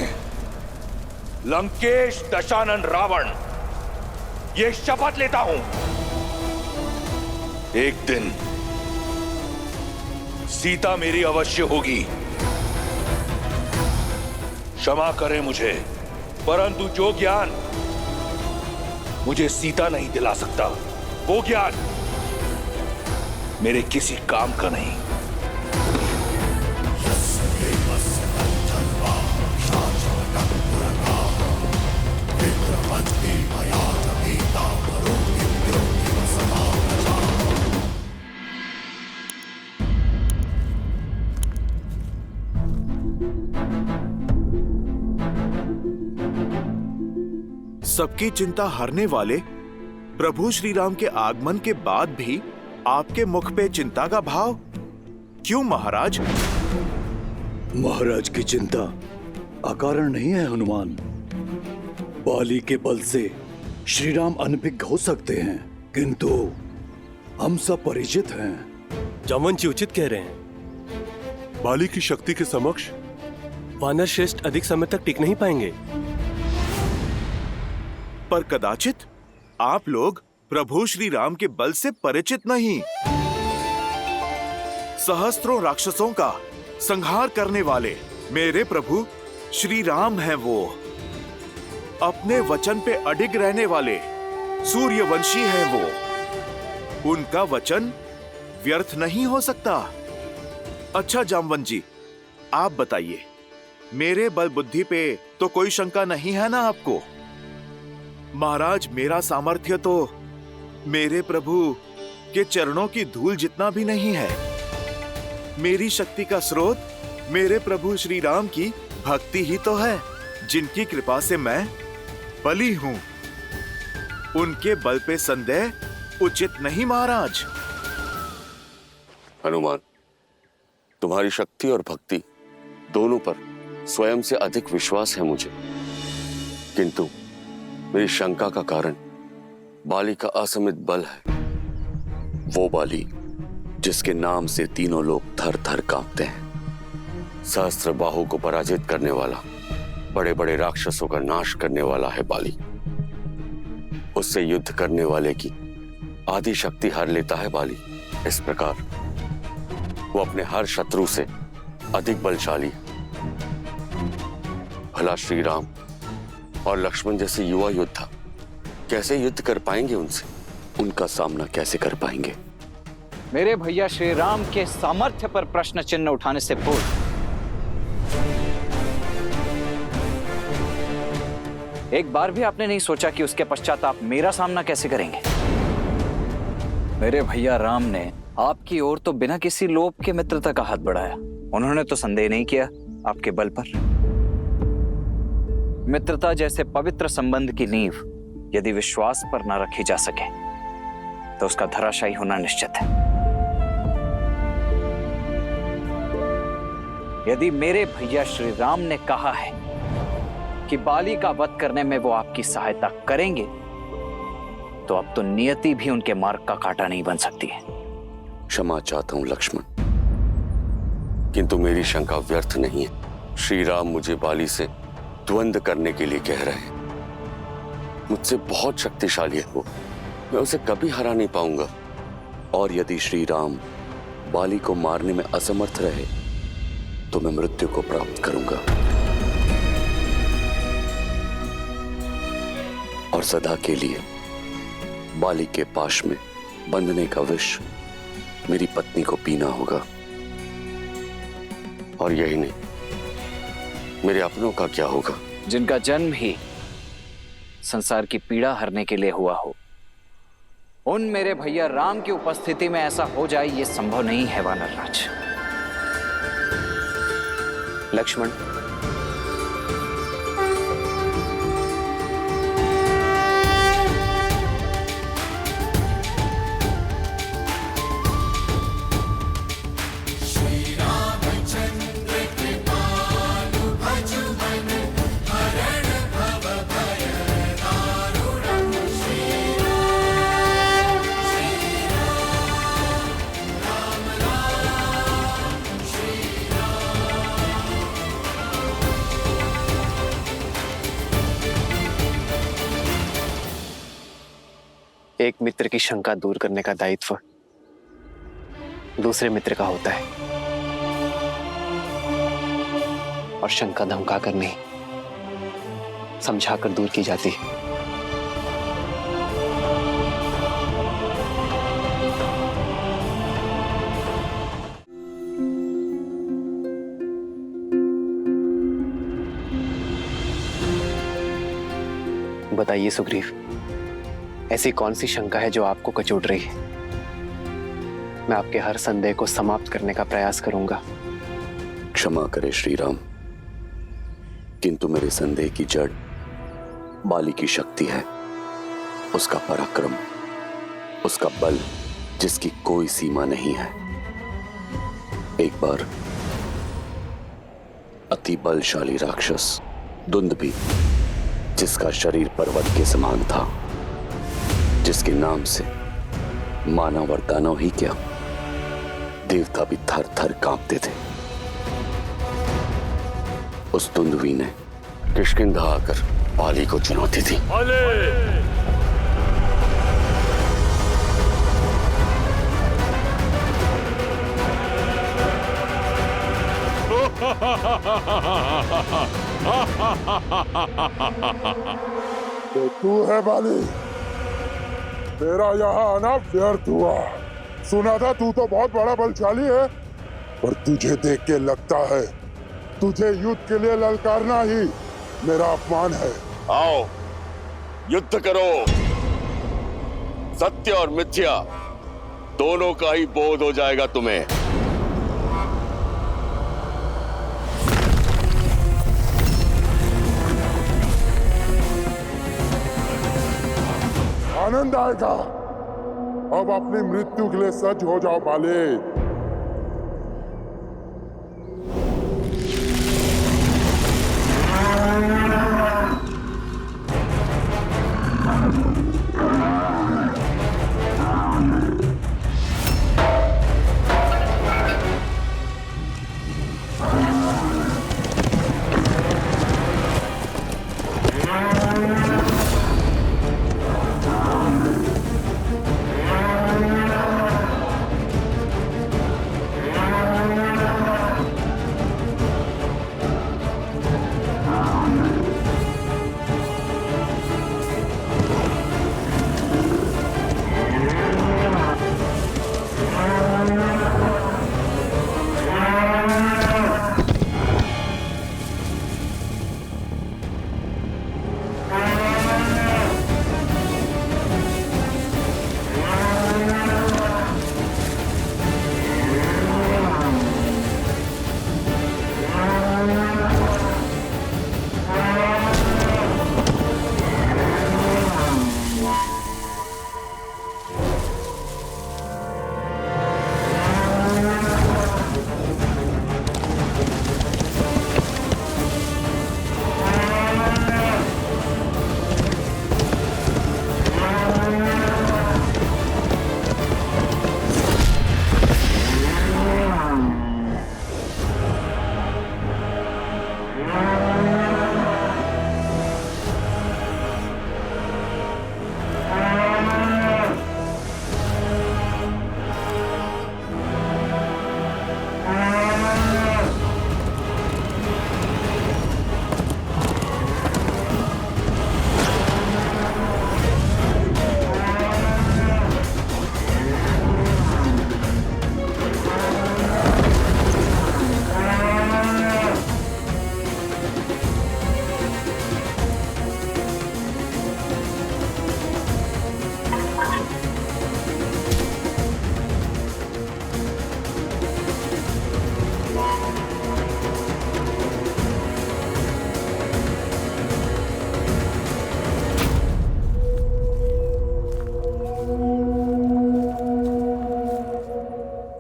S12: लंकेश दशानन रावण ये शपथ लेता हूं, एक दिन सीता मेरी अवश्य होगी। क्षमा करें मुझे, परंतु जो ज्ञान मुझे सीता नहीं दिला सकता वो ज्ञान मेरे किसी काम का नहीं।
S3: सबकी चिंता हरने वाले प्रभु श्री राम के आगमन के बाद भी आपके मुख पे चिंता का भाव क्यों महाराज?
S15: महाराज की चिंता अकारण नहीं है हनुमान। बाली के बल से श्री राम अनभिज्ञ हो सकते हैं, किंतु हम सब परिचित हैं।
S11: जामवन जी उचित कह रहे हैं।
S18: बाली की शक्ति के समक्ष
S11: वानर श्रेष्ठ अधिक समय तक टिक नहीं पाएंगे।
S3: पर कदाचित आप लोग प्रभु श्री राम के बल से परिचित नहीं। सहस्त्रों राक्षसों का संहार करने वाले मेरे प्रभु श्री राम हैं वो। अपने वचन पे अडिग रहने वाले सूर्यवंशी हैं वो। उनका वचन व्यर्थ नहीं हो सकता। अच्छा जामवन जी, आप बताइए,
S2: मेरे बल बुद्धि पे तो कोई शंका नहीं है ना आपको? महाराज, मेरा सामर्थ्य तो मेरे प्रभु के चरणों की धूल जितना भी नहीं है। मेरी शक्ति का स्रोत मेरे प्रभु श्री राम की भक्ति ही तो है, जिनकी कृपा से मैं बली हूं। उनके बल पे संदेह उचित नहीं महाराज।
S6: हनुमान, तुम्हारी शक्ति और भक्ति दोनों पर स्वयं से अधिक विश्वास है मुझे, किंतु मेरी शंका का कारण बाली का असमित बल है। वो बाली जिसके नाम से तीनों लोग थर थर कांपते हैं, सहस्त्र बाहु को पराजित करने वाला, बड़े बड़े राक्षसों का नाश करने वाला है बाली। उससे युद्ध करने वाले की आधी शक्ति हर लेता है बाली। इस प्रकार वो अपने हर शत्रु से अधिक बलशाली है। भला श्री राम और लक्ष्मण जैसे युवा योद्धा कैसे युद्ध कर पाएंगे उनसे? उनका सामना कैसे कर पाएंगे?
S7: मेरे भैया श्री राम के सामर्थ्य पर प्रश्न चिन्ह उठाने से पूर्व एक बार भी आपने नहीं सोचा कि उसके पश्चात आप मेरा सामना कैसे करेंगे? मेरे भैया राम ने आपकी ओर तो बिना किसी लोभ के मित्रता का हाथ बढ़ाया। उन्होंने तो संदेह नहीं किया आपके बल पर। मित्रता जैसे पवित्र संबंध की नींव यदि विश्वास पर न रखी जा सके तो उसका धराशायी होना निश्चित है। यदि मेरे भैया श्री राम ने कहा है कि बाली का वध करने में वो आपकी सहायता करेंगे, तो अब तो नियति भी उनके मार्ग का कांटा नहीं बन सकती है।
S6: क्षमा चाहता हूं लक्ष्मण, किंतु मेरी शंका व्यर्थ नहीं है। श्री राम मुझे बाली से द्वंद्व करने के लिए कह रहे हैं। मुझसे बहुत शक्तिशाली है वो, मैं उसे कभी हरा नहीं पाऊंगा। और यदि श्री राम बाली को मारने में असमर्थ रहे तो मैं मृत्यु को प्राप्त करूंगा और सदा के लिए बाली के पाश में बंधने का विष मेरी पत्नी को पीना होगा। और यही नहीं, मेरे अपनों का क्या होगा?
S7: जिनका जन्म ही संसार की पीड़ा हरने के लिए हुआ हो, उन मेरे भैया राम की उपस्थिति में ऐसा हो जाए ये संभव नहीं है वानरराज।
S4: लक्ष्मण, एक मित्र की शंका दूर करने का दायित्व दूसरे मित्र का होता है, और शंका धमका कर नहीं, समझाकर दूर की जाती है। बताइए सुग्रीव, ऐसी कौन सी शंका है जो आपको कचोट रही है? मैं आपके हर संदेह को समाप्त करने का प्रयास करूंगा।
S6: क्षमा करे श्री राम, किंतु मेरे संदेह की जड़ बाली की शक्ति है, उसका पराक्रम, उसका बल जिसकी कोई सीमा नहीं है। एक बार अति बलशाली राक्षस दुंदुभि, जिसका शरीर पर्वत के समान था, जिसके नाम से मानव और दानव ही क्या, देवता भी थर थर कांपते थे, उस दुंदुभि ने किष्किंधा आकर बाली को चुनौती दी।
S18: तो तू है बाली? तेरा यहाँ आना व्यर्थ हुआ। सुना था तू तो बहुत बड़ा बलशाली है, पर तुझे देख के लगता है तुझे युद्ध के लिए ललकारना ही मेरा अपमान है।
S6: आओ युद्ध करो। सत्य और मिथ्या दोनों का ही बोध हो जाएगा तुम्हें।
S18: आनंद आएगा। अब अपनी मृत्यु के लिए सज्ज हो जाओ बाले।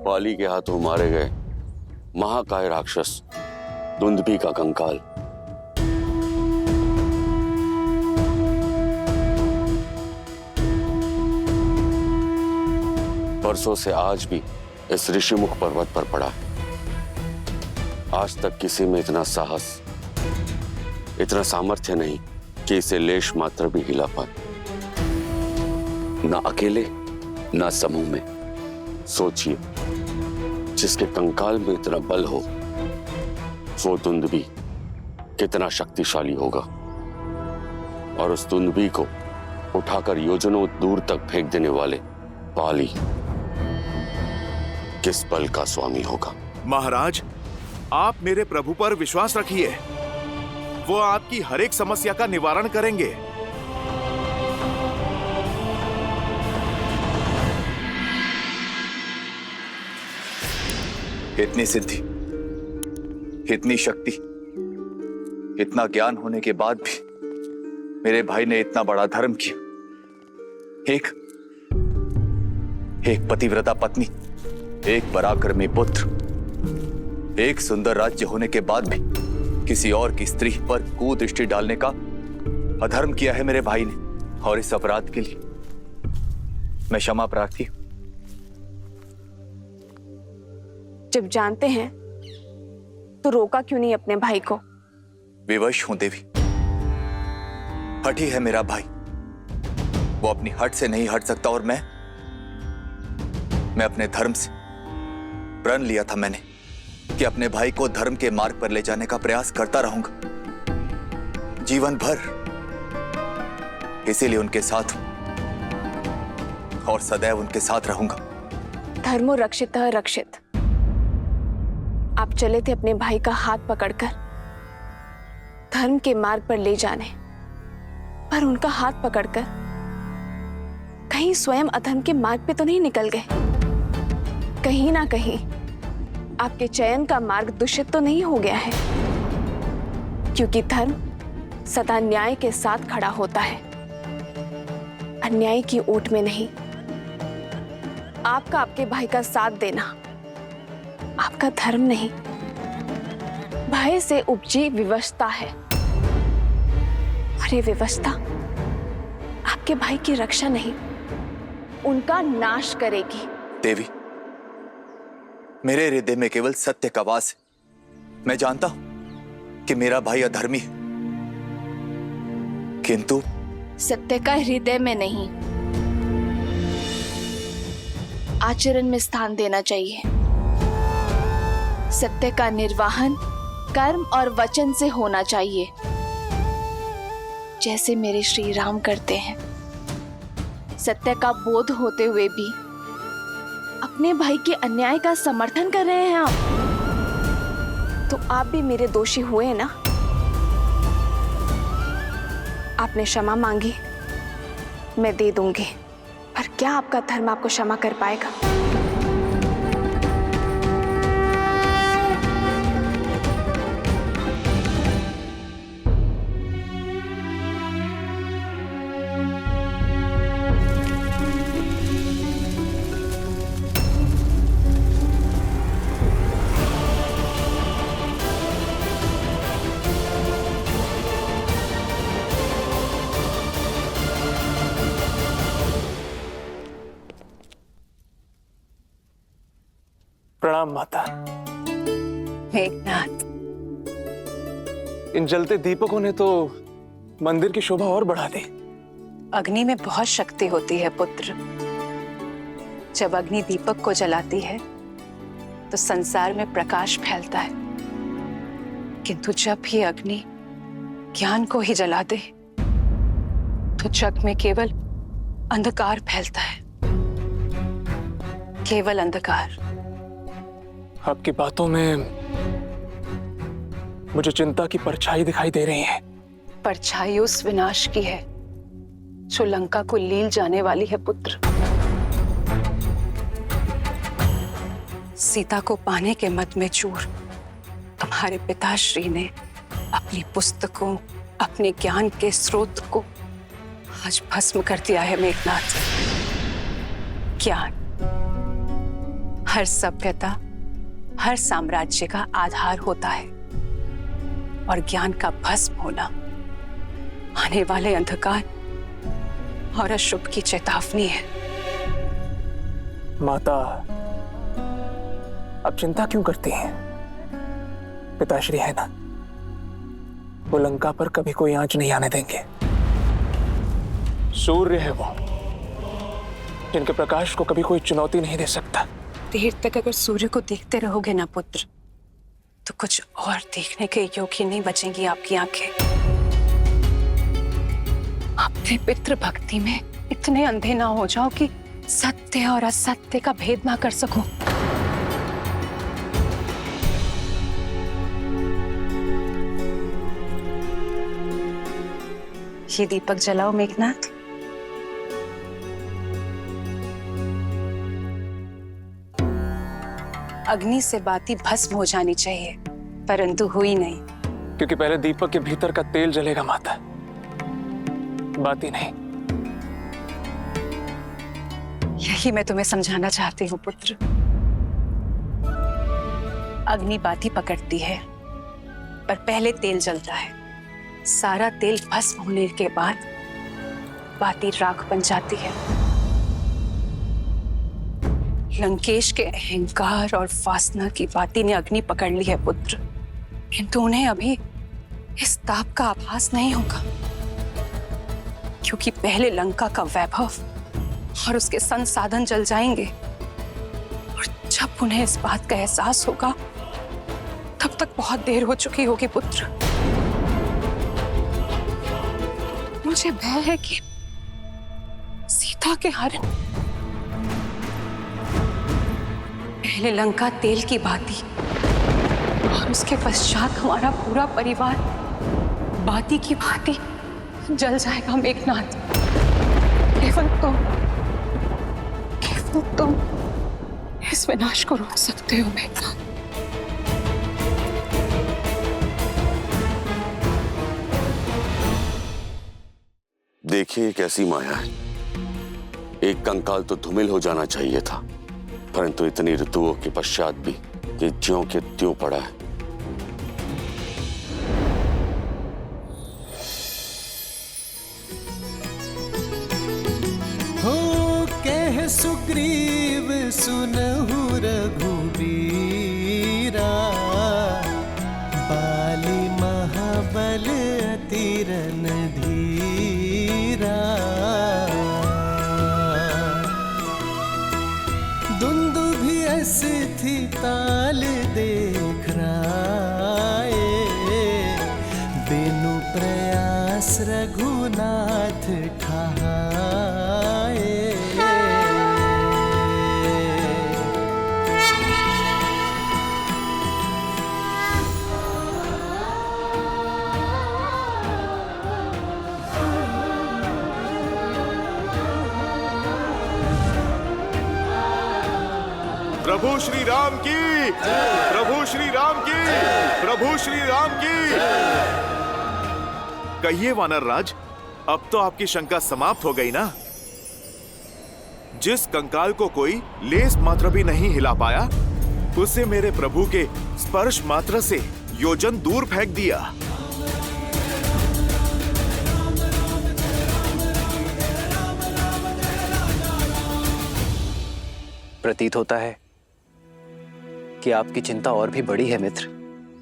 S6: बाली के हाथों मारे गए महाकाय राक्षस दुंदुभी का कंकाल परसों से आज भी इस ऋषिमुख पर्वत पर पड़ा है। आज तक किसी में इतना साहस, इतना सामर्थ्य नहीं कि इसे लेश मात्र भी हिला पाए।
S14: ना अकेले ना समूह में।
S6: सोचिए, जिसके कंकाल में इतना बल हो वो दुंदुभी कितना शक्तिशाली होगा, और उस दुंदुभी को उठाकर योजनों दूर तक फेंक देने वाले बाली किस बल का स्वामी होगा।
S2: महाराज, आप मेरे प्रभु पर विश्वास रखिए, वो आपकी हर एक समस्या का निवारण करेंगे।
S19: इतनी सिद्धि, इतनी शक्ति, इतना ज्ञान होने के बाद भी मेरे भाई ने इतना बड़ा धर्म किया। एक पतिव्रता पत्नी, एक पराक्रमी पुत्र, एक सुंदर राज्य होने के बाद भी किसी और की स्त्री पर कुदृष्टि डालने का अधर्म किया है मेरे भाई ने, और इस अपराध के लिए मैं क्षमा प्रार्थी हूं।
S13: जब जानते हैं तो रोका क्यों नहीं अपने भाई को?
S19: विवश हूं देवी। हठी है मेरा भाई, वो अपनी हट से नहीं हट सकता, और मैं अपने धर्म से प्रण लिया था मैंने कि अपने भाई को धर्म के मार्ग पर ले जाने का प्रयास करता रहूंगा जीवन भर। इसीलिए उनके साथ हूं और सदैव उनके साथ रहूंगा।
S13: धर्मो रक्षितः रक्षित। आप चले थे अपने भाई का हाथ पकड़कर धर्म के मार्ग पर ले जाने, पर उनका हाथ पकड़कर कहीं स्वयं अधर्म के मार्ग पे तो नहीं निकल गए? कहीं ना कहीं आपके चयन का मार्ग दूषित तो नहीं हो गया है? क्योंकि धर्म सदा न्याय के साथ खड़ा होता है, अन्याय की ओट में नहीं। आपका आपके भाई का साथ देना आपका धर्म नहीं, भय से उपजी विवशता है। और ये विवशता आपके भाई की रक्षा नहीं, उनका नाश करेगी।
S19: देवी, मेरे हृदय में केवल सत्य का वास है। मैं जानता हूं कि मेरा भाई अधर्मी है, किंतु
S13: सत्य का हृदय में नहीं, आचरण में स्थान देना चाहिए। सत्य का निर्वाहन कर्म और वचन से होना चाहिए, जैसे मेरे श्री राम करते हैं। सत्य का बोध होते हुए भी अपने भाई के अन्याय का समर्थन कर रहे हैं आप, तो आप भी मेरे दोषी हुए ना। आपने क्षमा मांगी, मैं दे दूंगी, पर क्या आपका धर्म आपको क्षमा कर पाएगा?
S20: प्रणाम माता।
S10: मेघनाथ,
S20: इन जलते दीपकों ने तो मंदिर की शोभा और बढ़ा दी।
S10: अग्नि में बहुत शक्ति होती है पुत्र। जब अग्नि दीपक को जलाती है तो संसार में प्रकाश फैलता है, किंतु जब भी अग्नि ज्ञान को ही जला दे तो जग में केवल अंधकार फैलता है, केवल अंधकार।
S20: आपकी बातों में मुझे चिंता की परछाई दिखाई दे रही है।
S10: परछाई उस विनाश की है जो लंका को लील जाने वाली है पुत्र। सीता को पाने के मद में चूर तुम्हारे पिताश्री ने अपनी पुस्तकों, अपने ज्ञान के स्रोत को आज भस्म कर दिया है मेघनाथ। ज्ञान हर सभ्यता, हर साम्राज्य का आधार होता है, और ज्ञान का भस्म होना आने वाले अंधकार और अशुभ की चेतावनी है।
S20: माता, आप चिंता क्यों करती हैं? पिताश्री है ना, वो लंका पर कभी कोई आंच नहीं आने देंगे। सूर्य है वो, जिनके प्रकाश को कभी कोई चुनौती नहीं दे सकता।
S10: देर तक अगर सूर्य को देखते रहोगे ना पुत्र, तो कुछ और देखने के योग्य नहीं बचेंगी आपकी आंखें। अपने पितृ भक्ति में इतने अंधे ना हो जाओ कि सत्य और असत्य का भेद ना कर सको। ये दीपक जलाओ मेघनाथ। अग्नि से बाती भस्म हो जानी चाहिए, परंतु हुई नहीं।
S20: क्योंकि पहले दीपक के भीतर का तेल जलेगा माता, बाती नहीं।
S10: यही मैं तुम्हें समझाना चाहती हूँ पुत्र। अग्नि बाती पकड़ती है, पर पहले तेल जलता है। सारा तेल भस्म होने के बाद बाती राख बन जाती है। लंकेश के अहंकार और वासना की बाती ने अग्नि पकड़ ली है पुत्र, किंतु उन्हें अभी इस ताप का आभास नहीं होगा, क्योंकि पहले लंका का वैभव और उसके संसाधन जल जाएंगे, और जब उन्हें इस बात का एहसास होगा तब तक बहुत देर हो चुकी होगी पुत्र। मुझे भय है कि सीता के हरण पहले लंका तेल की बाती और उसके पश्चात हमारा पूरा परिवार बाती की भांति जल जाएगा मेघनाथ। केवल तुम इस विनाश को रोक सकते हो मेघनाथ।
S6: देखिए एक ऐसी माया है, एक कंकाल तो धूमिल हो जाना चाहिए था, परंतु इतनी ऋतुओं के पश्चात भी ये ज्यों के त्यों पड़ा है।
S1: हो कह सुग्रीव सुनहु रघुबीरा, बाली महाबल अति रणधीरा। दुंदुभि अस्थिति ताल देख राए, बिनु प्रयास रघुनाथ ठाए।
S3: प्रभु श्री राम की, प्रभु श्री राम की, प्रभु श्री राम की। कहिए वानर राज, अब तो आपकी शंका समाप्त हो गई ना? जिस कंकाल को कोई लेस मात्र भी नहीं हिला पाया, उसे मेरे प्रभु के स्पर्श मात्र से योजन दूर फेंक दिया।
S4: प्रतीत होता है कि आपकी चिंता और भी बड़ी है मित्र।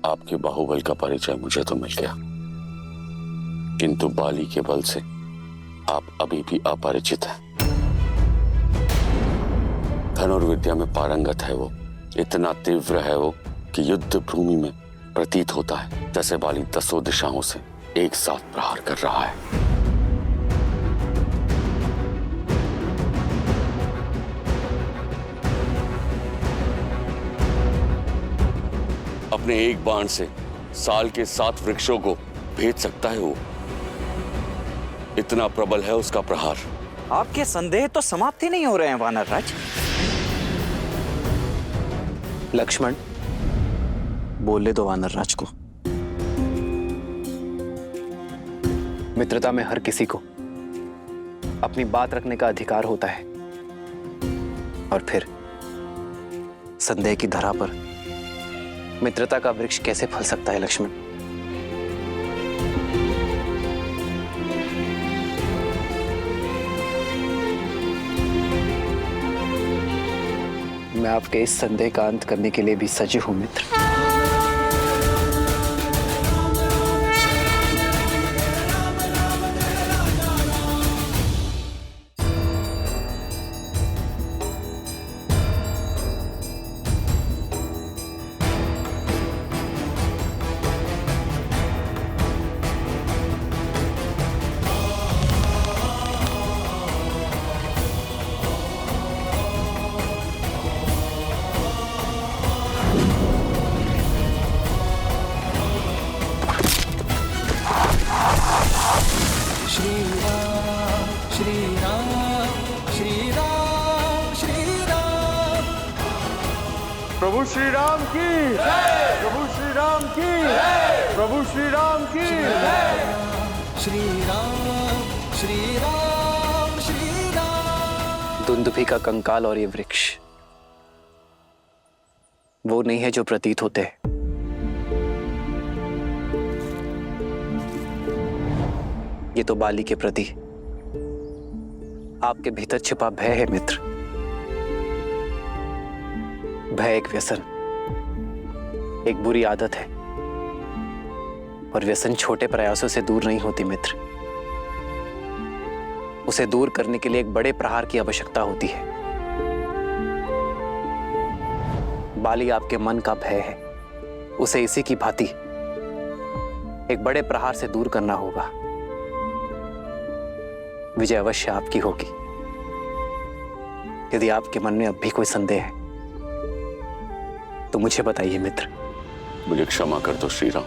S6: आपके बाहुबल का परिचय मुझे तो मिल गया, किंतु बाली के बल से आप अभी भी अपरिचित हैं। धनुर्विद्या में पारंगत है वो, इतना तीव्र है वो कि युद्ध भूमि में प्रतीत होता है जैसे बाली 10 दिशाओं से एक साथ प्रहार कर रहा है। अपने एक बाण से साल के 7 वृक्षों को भेद सकता है वो, इतना प्रबल है उसका प्रहार।
S7: आपके संदेह तो समाप्त ही नहीं हो रहे हैं वानर राज।
S4: लक्ष्मण, बोलने दो वानर राज को। मित्रता में हर किसी को अपनी बात रखने का अधिकार होता है, और फिर संदेह की धरा पर मित्रता का वृक्ष कैसे फल सकता है लक्ष्मण? मैं आपके इस संदेह का अंत करने के लिए भी सजग हूं मित्र।
S12: प्रभु श्री राम की, प्रभु श्री राम की, प्रभु श्री राम की।
S1: श्री राम, श्री राम, श्री राम।
S4: दुंदुभि का कंकाल और ये वृक्ष वो नहीं है जो प्रतीत होते हैं। ये तो बाली के प्रति आपके भीतर छिपा भय है मित्र। भय एक व्यसन, एक बुरी आदत है, और व्यसन छोटे प्रयासों से दूर नहीं होती मित्र। उसे दूर करने के लिए एक बड़े प्रहार की आवश्यकता होती है। बाली आपके मन का भय है, उसे इसी की भांति एक बड़े प्रहार से दूर करना होगा। विजय अवश्य आपकी होगी। यदि आपके मन में अब भी कोई संदेह है तो मुझे बताइए मित्र,
S6: मुझे क्षमा कर दो श्री राम।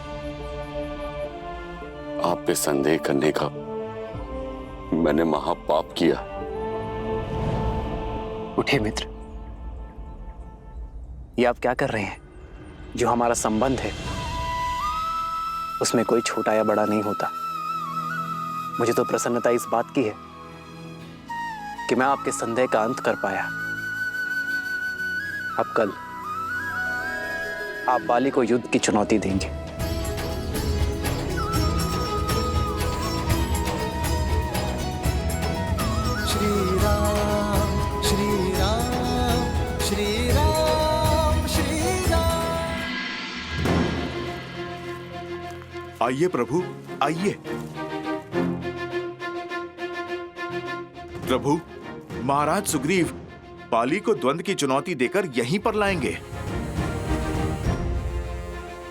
S6: आप पे संदेह करने का मैंने महापाप किया।
S4: उठिए मित्र, ये आप क्या कर रहे हैं? जो हमारा संबंध है उसमें कोई छोटा या बड़ा नहीं होता। मुझे तो प्रसन्नता इस बात की है कि मैं आपके संदेह का अंत कर पाया। अब कल आप बाली को युद्ध की चुनौती देंगे।
S1: श्री राम श्री राम श्री राम श्री राम।
S2: आइए प्रभु, आइए। प्रभु, महाराज सुग्रीव बाली को द्वंद्व की चुनौती देकर यहीं पर लाएंगे।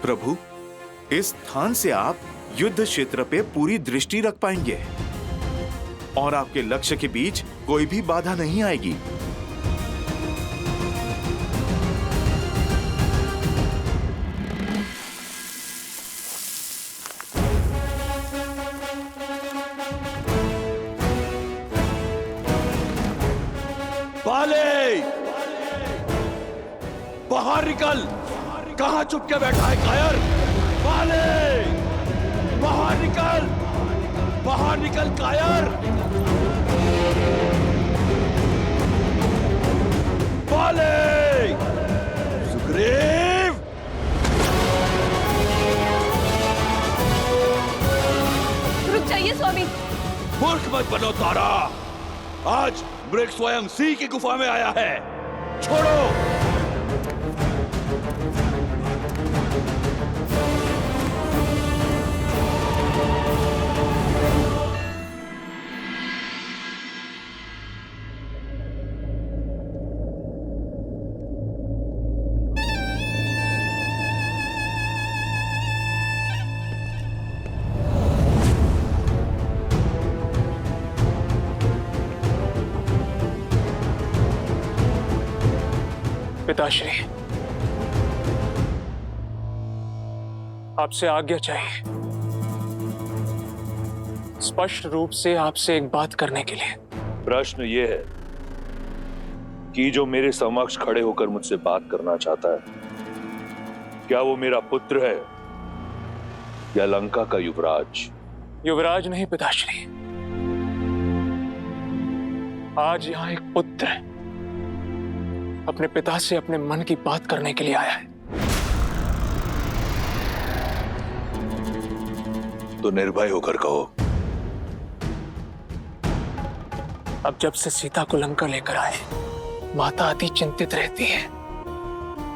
S2: प्रभु, इस स्थान से आप युद्ध क्षेत्र पे पूरी दृष्टि रख पाएंगे और आपके लक्ष्य के बीच कोई भी बाधा नहीं आएगी।
S12: बाले, बाहर निकल। कहां चुप के बैठा है कायर? बाले, बाहर निकल, बाहर निकल कायर। बाले, सुग्रीव।
S10: रुक जाइए स्वामी।
S12: मूर्ख मत बनो तारा। आज मृग स्वयं सिंह की गुफा में आया है। छोड़ो।
S20: पिताश्री, आपसे आज्ञा चाहिए। स्पष्ट रूप से आपसे एक बात करने के लिए।
S12: प्रश्न ये है कि जो मेरे समक्ष खड़े होकर मुझसे बात करना चाहता है, क्या वो मेरा पुत्र है या लंका का युवराज?
S20: युवराज नहीं पिताश्री, आज यहां एक पुत्र है, अपने पिता से अपने मन की बात करने के लिए आया है।
S12: तो निर्भय होकर कहो।
S20: अब जब से सीता को लंका लेकर आए, माता अति चिंतित रहती है।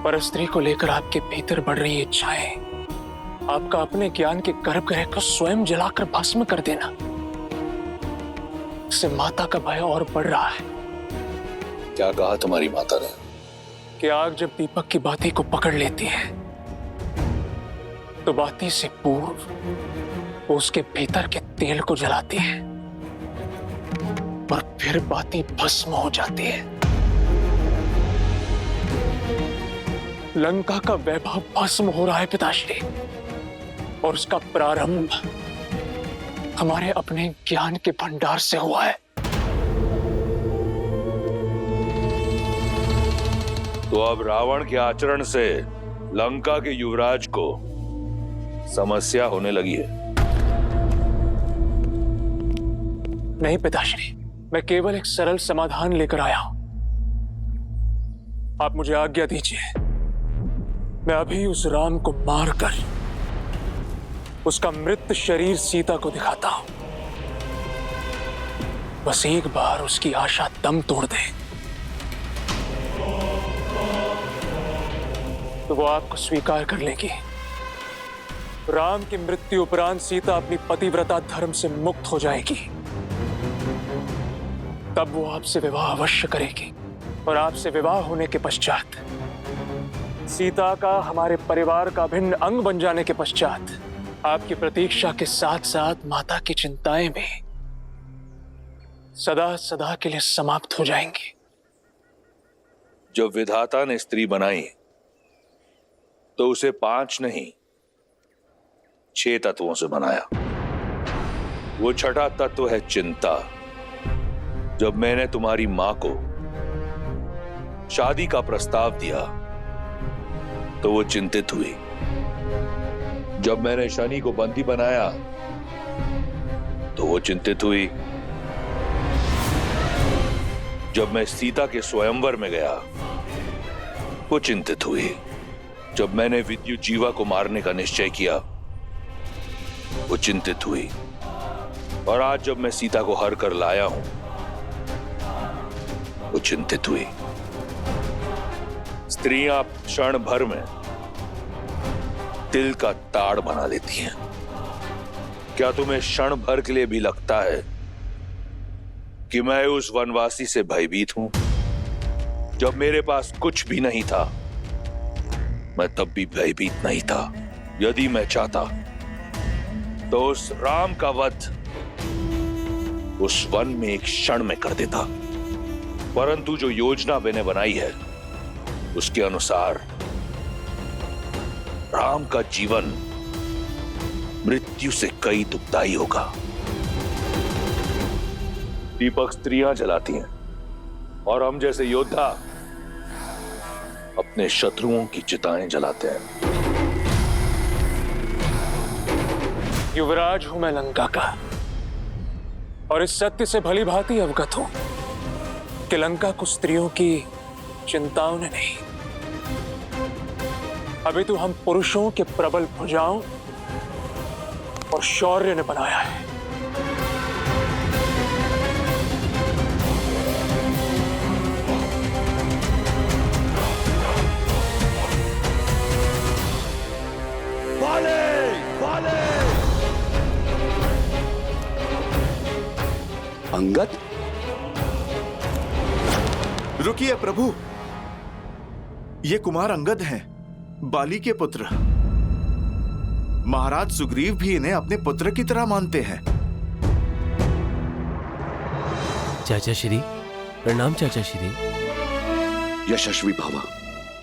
S20: पर स्त्री को लेकर आपके भीतर बढ़ रही इच्छाएं, आपका अपने ज्ञान के गर्भगृह को स्वयं जलाकर भस्म कर देना, इससे माता का भय और बढ़ रहा है।
S12: क्या कहा तुम्हारी माता ने?
S20: कि आग जब दीपक की बाती को पकड़ लेती है तो बाती से पूर्व वो उसके भीतर के तेल को जलाती है और फिर बाती भस्म हो जाती है। लंका का वैभव भस्म हो रहा है पिताश्री, और उसका प्रारंभ हमारे अपने ज्ञान के भंडार से हुआ है।
S12: तो अब रावण के आचरण से लंका के युवराज को समस्या होने लगी है।
S20: नहीं पिताश्री, मैं केवल एक सरल समाधान लेकर आया हूं। आप मुझे आज्ञा दीजिए, मैं अभी उस राम को मारकर उसका मृत शरीर सीता को दिखाता हूं। बस एक बार उसकी आशा दम तोड़ दे तो वो आपको स्वीकार कर लेगी। राम की मृत्यु उपरांत सीता अपनी पतिव्रता धर्म से मुक्त हो जाएगी। तब वो आपसे विवाह अवश्य करेगी, और आपसे विवाह होने के पश्चात, सीता का हमारे परिवार का अभिन्न अंग बन जाने के पश्चात, आपकी प्रतीक्षा के साथ साथ माता की चिंताएं भी सदा सदा के लिए समाप्त हो जाएंगी।
S12: जो विधाता ने स्त्री बनाई तो उसे 5 नहीं 6 तत्वों से बनाया। वो छठा तत्व है चिंता। जब मैंने तुम्हारी मां को शादी का प्रस्ताव दिया तो वो चिंतित हुई। जब मैंने शनि को बंदी बनाया तो वो चिंतित हुई। जब मैं सीता के स्वयंवर में गया वो चिंतित हुई। जब मैंने विद्युत जीवा को मारने का निश्चय किया वो चिंतित हुई। और आज जब मैं सीता को हर कर लाया हूं वो चिंतित हुई। स्त्रियां क्षण भर में दिल का ताड़ बना लेती हैं। क्या तुम्हें क्षण भर के लिए भी लगता है कि मैं उस वनवासी से भयभीत हूं? जब मेरे पास कुछ भी नहीं था मैं तब भी भयभीत नहीं था। यदि मैं चाहता तो उस राम का वध उस वन में एक क्षण में कर देता, परंतु जो योजना मैंने बनाई है उसके अनुसार राम का जीवन मृत्यु से कई दुखदाई होगा। दीपक स्त्रियां जलाती हैं और हम जैसे योद्धा अपने शत्रुओं की चिताएं जलाते हैं।
S20: युवराज हूं मैं लंका का और इस सत्य से भली भांति अवगत हूं कि लंका को स्त्रियों की चिंताओं ने नहीं, अभी तो हम पुरुषों के प्रबल भुजाओं और शौर्य ने बनाया है।
S14: अंगद,
S2: रुकिए प्रभु, ये कुमार अंगद हैं, बाली के पुत्र। महाराज सुग्रीव भी इन्हें अपने पुत्र की तरह मानते हैं।
S21: चाचा श्री, प्रणाम चाचा श्री।
S14: यशस्वी भावा,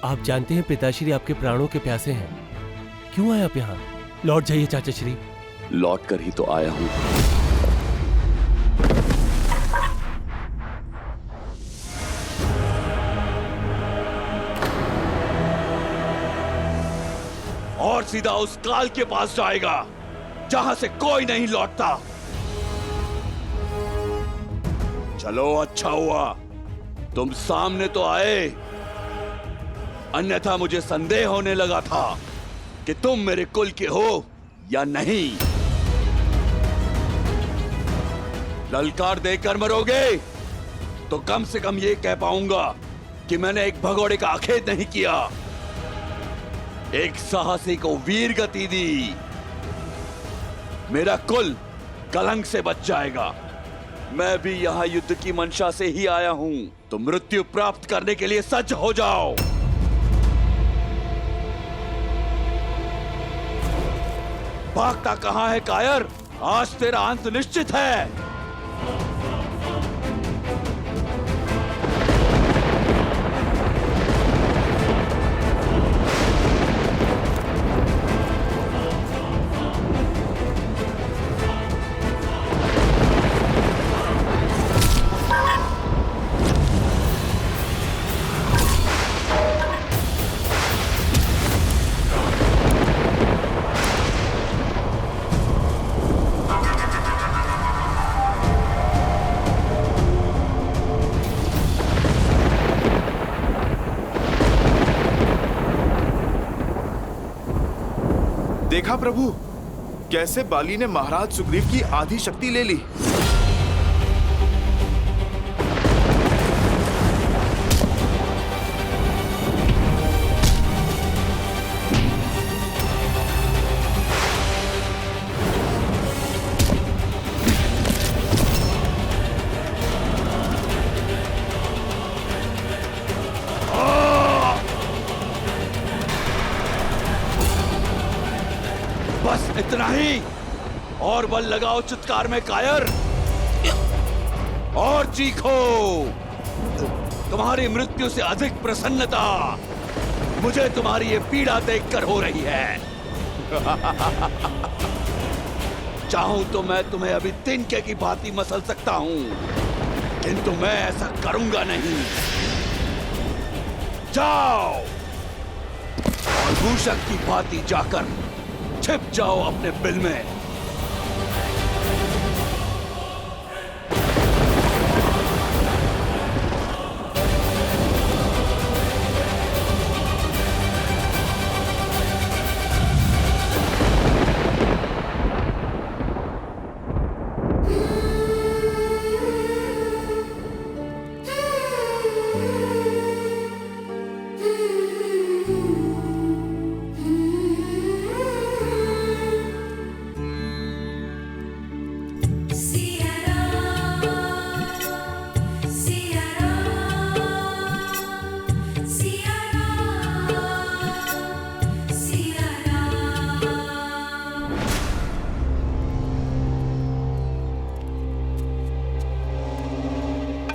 S21: आप जानते हैं पिताश्री आपके प्राणों के प्यासे हैं। क्यों आए आप यहाँ? लौट जाइए चाचा श्री।
S14: लौट कर ही तो आया हूं।
S17: और सीधा उस काल के पास जाएगा जहां से कोई नहीं लौटता। चलो, अच्छा हुआ तुम सामने तो आए, अन्यथा मुझे संदेह होने लगा था कि तुम मेरे कुल के हो या नहीं। ललकार देकर मरोगे तो कम से कम ये कह पाऊंगा कि मैंने एक भगोड़े का आखेट नहीं किया, एक साहसी को वीर गति दी। मेरा कुल कलंक से बच जाएगा। मैं भी यहां युद्ध की मंशा से ही आया हूं, तो मृत्यु प्राप्त करने के लिए सज्ज हो जाओ। भागता कहां है कायर? आज तेरा अंत निश्चित है।
S2: देखा प्रभु, कैसे बाली ने महाराज सुग्रीव की आधी शक्ति ले ली।
S17: बस इतना ही, और बल लगाओ चित्कार में कायर, और चीखो। तुम्हारी मृत्यु से अधिक प्रसन्नता मुझे तुम्हारी ये पीड़ा देखकर हो रही है। चाहूं तो मैं तुम्हें अभी तिनके की भांति मसल सकता हूं, किंतु मैं ऐसा करूंगा नहीं। जाओ और भूषण की भांति जाकर छिप जाओ अपने बिल में।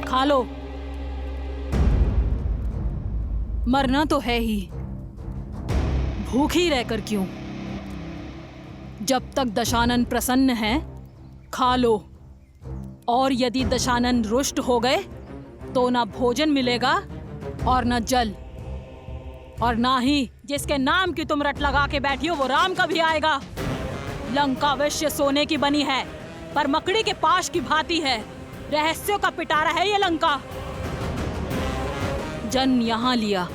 S9: खा लो, मरना तो है ही, भूखी रहकर क्यों? जब तक दशानन प्रसन्न है खा लो, और यदि दशानन रुष्ट हो गए तो ना भोजन मिलेगा और ना जल, और ना ही जिसके नाम की तुम रट लगा के बैठी हो वो राम कभी आएगा। लंका अवश्य सोने की बनी है, पर मकड़ी के पाश की भांति है। रहस्यों का पिटारा है ये लंका। जन्म यहाँ लिया,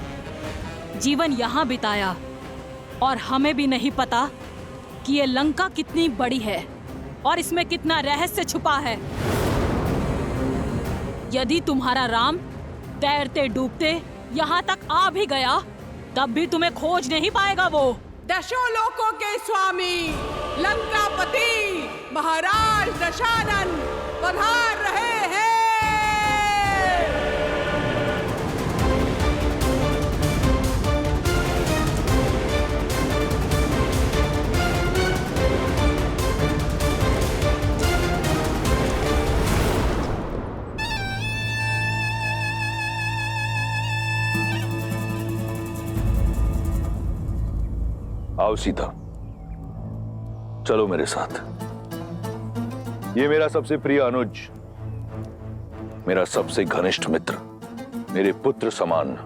S9: जीवन यहाँ बिताया, और हमें भी नहीं पता कि ये लंका कितनी बड़ी है और इसमें कितना रहस्य छुपा है। यदि तुम्हारा राम तैरते डूबते यहाँ तक आ भी गया तब भी तुम्हें खोज नहीं पाएगा वो।
S8: दशों लोकों के स्वामी लंकापति महाराज दशानन पधार रहे हैं।
S12: आओ सीता, चलो मेरे साथ। ये मेरा सबसे प्रिय अनुज, मेरा सबसे घनिष्ठ मित्र, मेरे पुत्र समान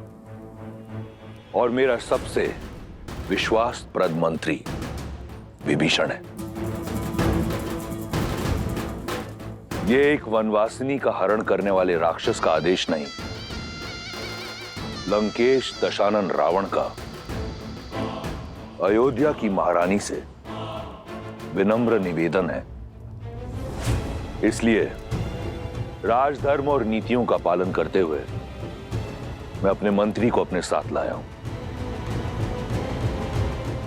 S12: और मेरा सबसे विश्वासप्रद मंत्री विभीषण है। ये एक वनवासिनी का हरण करने वाले राक्षस का आदेश नहीं, लंकेश दशानन रावण का अयोध्या की महारानी से विनम्र निवेदन है। इसलिए राजधर्म और नीतियों का पालन करते हुए मैं अपने मंत्री को अपने साथ लाया हूं।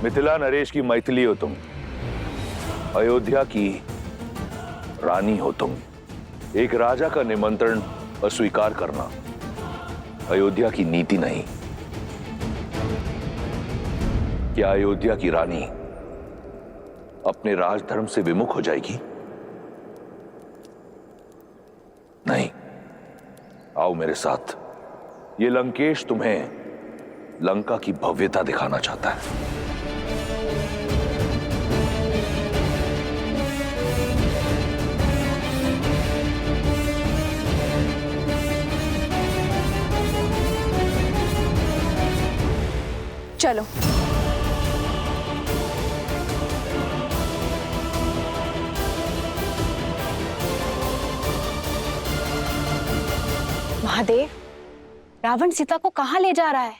S12: मिथिला नरेश की मैथिली हो तुम, अयोध्या की रानी हो तुम। एक राजा का निमंत्रण अस्वीकार करना अयोध्या की नीति नहीं। क्या अयोध्या की रानी अपने राजधर्म से विमुख हो जाएगी? नहीं। आओ मेरे साथ, ये लंकेश तुम्हें लंका की भव्यता दिखाना चाहता है।
S13: चलो। महादेव, रावण सीता को कहां ले जा रहा है?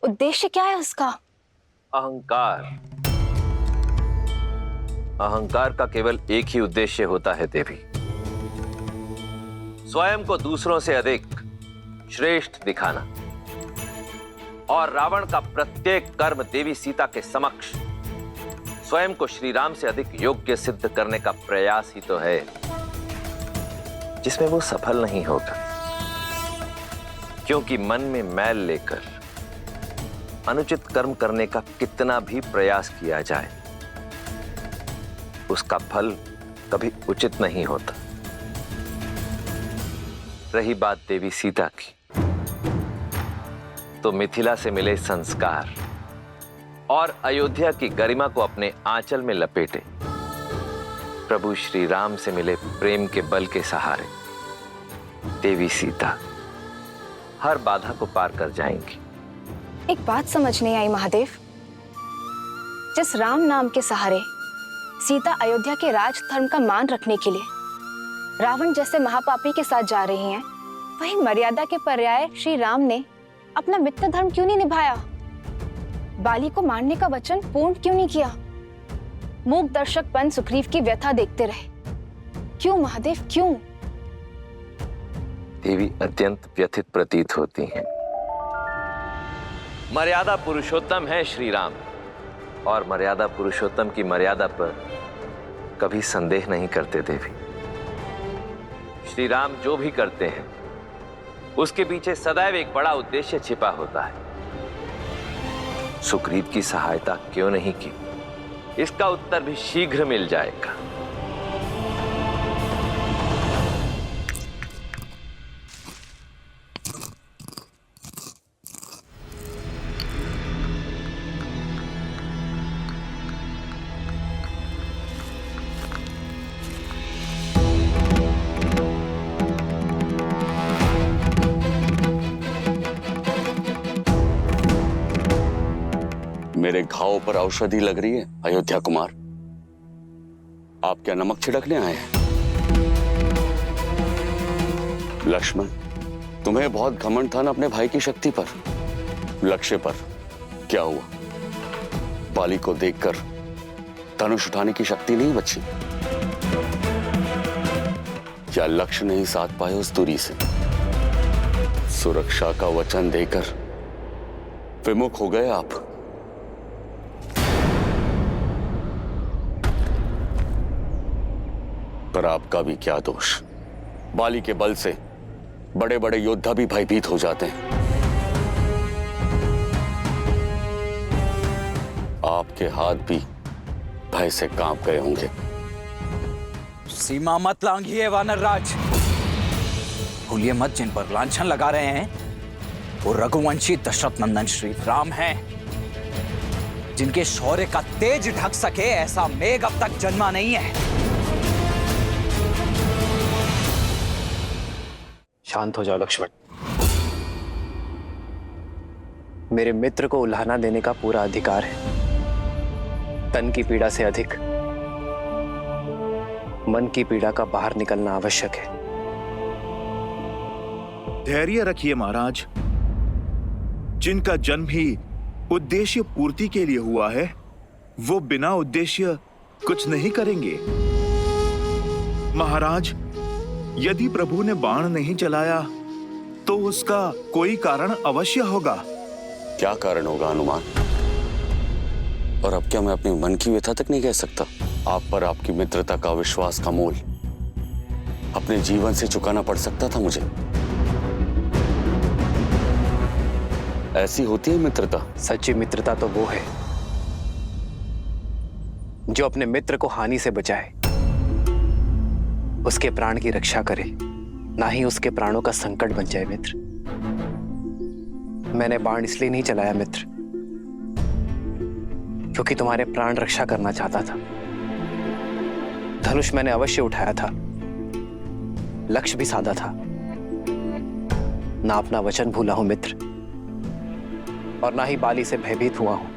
S13: उद्देश्य क्या है उसका?
S5: अहंकार। अहंकार का केवल एक ही उद्देश्य होता है देवी, स्वयं को दूसरों से अधिक श्रेष्ठ दिखाना। और रावण का प्रत्येक कर्म देवी सीता के समक्ष स्वयं को श्री राम से अधिक योग्य सिद्ध करने का प्रयास ही तो है, जिसमें वो सफल नहीं होगा। क्योंकि मन में मैल लेकर अनुचित कर्म करने का कितना भी प्रयास किया जाए, उसका फल कभी उचित नहीं होता। रही बात देवी सीता की, तो मिथिला से मिले संस्कार और अयोध्या की गरिमा को अपने आंचल में लपेटे प्रभु श्री राम से मिले प्रेम के बल के सहारे देवी सीता हर बाधा को पार कर जाएंगी।
S13: एक बात समझ नहीं आई महादेव, जिस राम नाम के सहारे सीता अयोध्या के राज धर्म का मान रखने के लिए रावण जैसे महापापी के साथ जा रही हैं, वही मर्यादा के पर्याय श्री राम ने अपना मित्र धर्म क्यों नहीं निभाया? बाली को मारने का वचन पूर्ण क्यों नहीं किया? मूक दर्शक बन सुग्रीव की व्यथा देखते रहे। क्यों महादेव, क्यों?
S5: देवी अत्यंत व्यथित प्रतीत होती हैं। मर्यादा पुरुषोत्तम है श्री राम, और मर्यादा पुरुषोत्तम की मर्यादा पर कभी संदेह नहीं करते देवी। श्री राम जो भी करते हैं उसके पीछे सदैव एक बड़ा उद्देश्य छिपा होता है। सुग्रीव की सहायता क्यों नहीं की, इसका उत्तर भी शीघ्र मिल जाएगा।
S6: मेरे घाव पर औषधि लग रही है अयोध्या कुमार। आप क्या नमक छिड़कने आए हैं? लक्ष्मण, तुम्हें बहुत घमंड था ना अपने भाई की शक्ति पर, लक्ष्य पर। क्या हुआ? बाली को देखकर धनुष उठाने की शक्ति नहीं बची? क्या लक्ष्य नहीं साध पाए उस दूरी से? सुरक्षा का वचन देकर विमुख हो गए आप। पर आपका भी क्या दोष? बाली के बल से बड़े बड़े योद्धा भी भयभीत हो जाते हैं। आपके हाथ भी भय से कांप गए होंगे।
S7: सीमा मत लांघिए वानर राज। भूलिए मत, जिन पर लांछन लगा रहे हैं वो रघुवंशी दशरथ नंदन श्री राम हैं, जिनके शौर्य का तेज ढक सके ऐसा मेघ अब तक जन्मा नहीं है।
S4: शांत हो जाओ लक्ष्मण। मेरे मित्र को उल्हाना देने का पूरा अधिकार है। तन की पीड़ा से अधिक मन की पीड़ा का बाहर निकलना आवश्यक है।
S2: धैर्य रखिए महाराज। जिनका जन्म ही उद्देश्य पूर्ति के लिए हुआ है, वो बिना उद्देश्य कुछ नहीं करेंगे। महाराज, यदि प्रभु ने बाण नहीं चलाया तो उसका कोई कारण अवश्य होगा।
S6: क्या कारण होगा हनुमान? और अब क्या मैं अपने मन की व्यथा तक नहीं कह सकता? आप पर आपकी मित्रता का विश्वास का मोल अपने जीवन से चुकाना पड़ सकता था मुझे। ऐसी होती है मित्रता।
S4: सच्ची मित्रता तो वो है जो अपने मित्र को हानि से बचाए, उसके प्राण की रक्षा करे, ना ही उसके प्राणों का संकट बन जाए। मित्र, मैंने बाण इसलिए नहीं चलाया मित्र, क्योंकि तुम्हारे प्राण रक्षा करना चाहता था। धनुष मैंने अवश्य उठाया था, लक्ष्य भी साधा था। ना अपना वचन भूला हूं मित्र, और ना ही बाली से भयभीत हुआ हूं।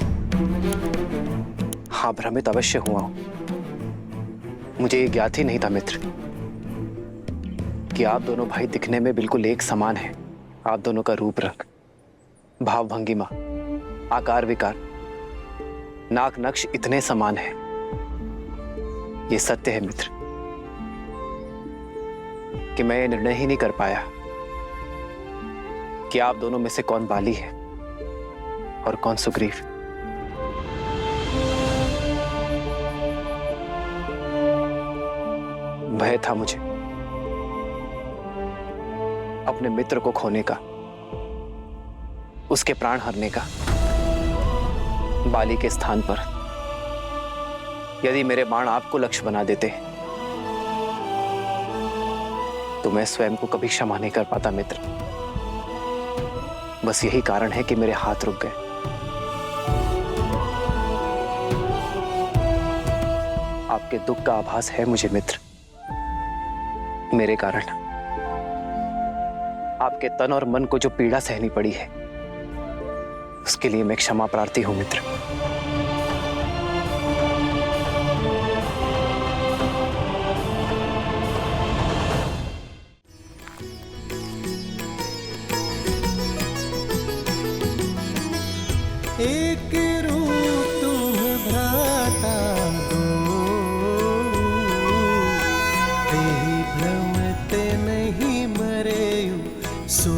S4: हाँ, भ्रमित अवश्य हुआ हूं। मुझे ये ज्ञात ही नहीं था मित्र कि आप दोनों भाई दिखने में बिल्कुल एक समान हैं। आप दोनों का रूप रंग, भाव भंगिमा, आकार विकार, नाक नक्श इतने समान हैं। ये सत्य है मित्र कि मैं ये निर्णय ही नहीं कर पाया कि आप दोनों में से कौन बाली है और कौन सुग्रीव। भय था मुझे अपने मित्र को खोने का, उसके प्राण हरने का। बाली के स्थान पर यदि मेरे बाण आपको लक्ष्य बना देते तो मैं स्वयं को कभी क्षमा नहीं कर पाता मित्र। बस यही कारण है कि मेरे हाथ रुक गए। आपके दुख का आभास है मुझे मित्र। मेरे कारण आपके तन और मन को जो पीड़ा सहनी पड़ी है, उसके लिए मैं क्षमा प्रार्थी हूं मित्र।
S16: एक रूप तुम भ्राता दो, तेहि भ्रमते नहीं मरे सो।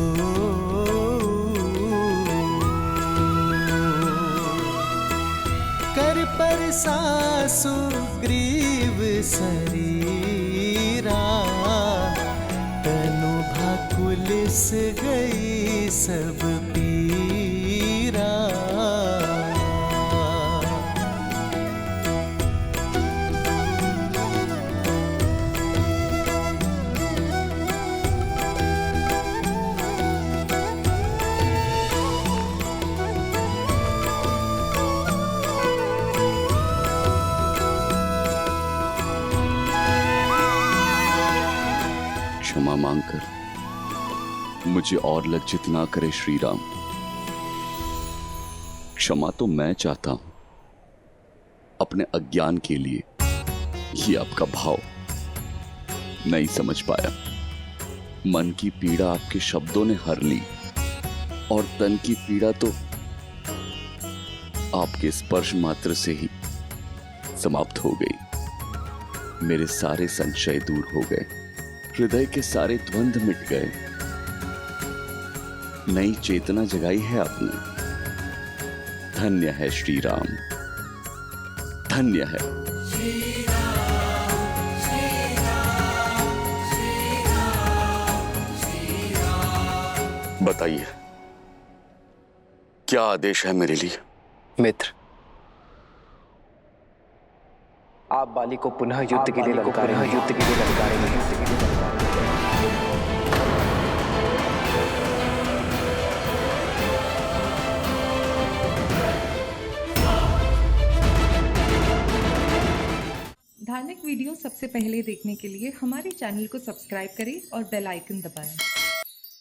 S16: कर पर सासु ग्रीव शरीरा, तनु भाकुलिस गई सब पीरा।
S14: क्षमा मांगकर मुझे और लज्जित ना करे श्री राम। क्षमा तो मैं चाहता हूं अपने अज्ञान के लिए। ये आपका भाव नहीं समझ पाया। मन की पीड़ा आपके शब्दों ने हर ली और तन की पीड़ा तो आपके स्पर्श मात्र से ही समाप्त हो गई। मेरे सारे संशय दूर हो गए, हृदय के सारे द्वंद मिट गए। नई चेतना जगाई है आपने। धन्य है श्री राम, धन्य है। बताइए क्या आदेश है मेरे लिए?
S4: मित्र, आप बाली को पुनः युद्ध के लिए ललकारेंगे।
S22: धार्मिक वीडियो सबसे पहले देखने के लिए हमारे चैनल को सब्सक्राइब करें और बेल आइकन दबाएं।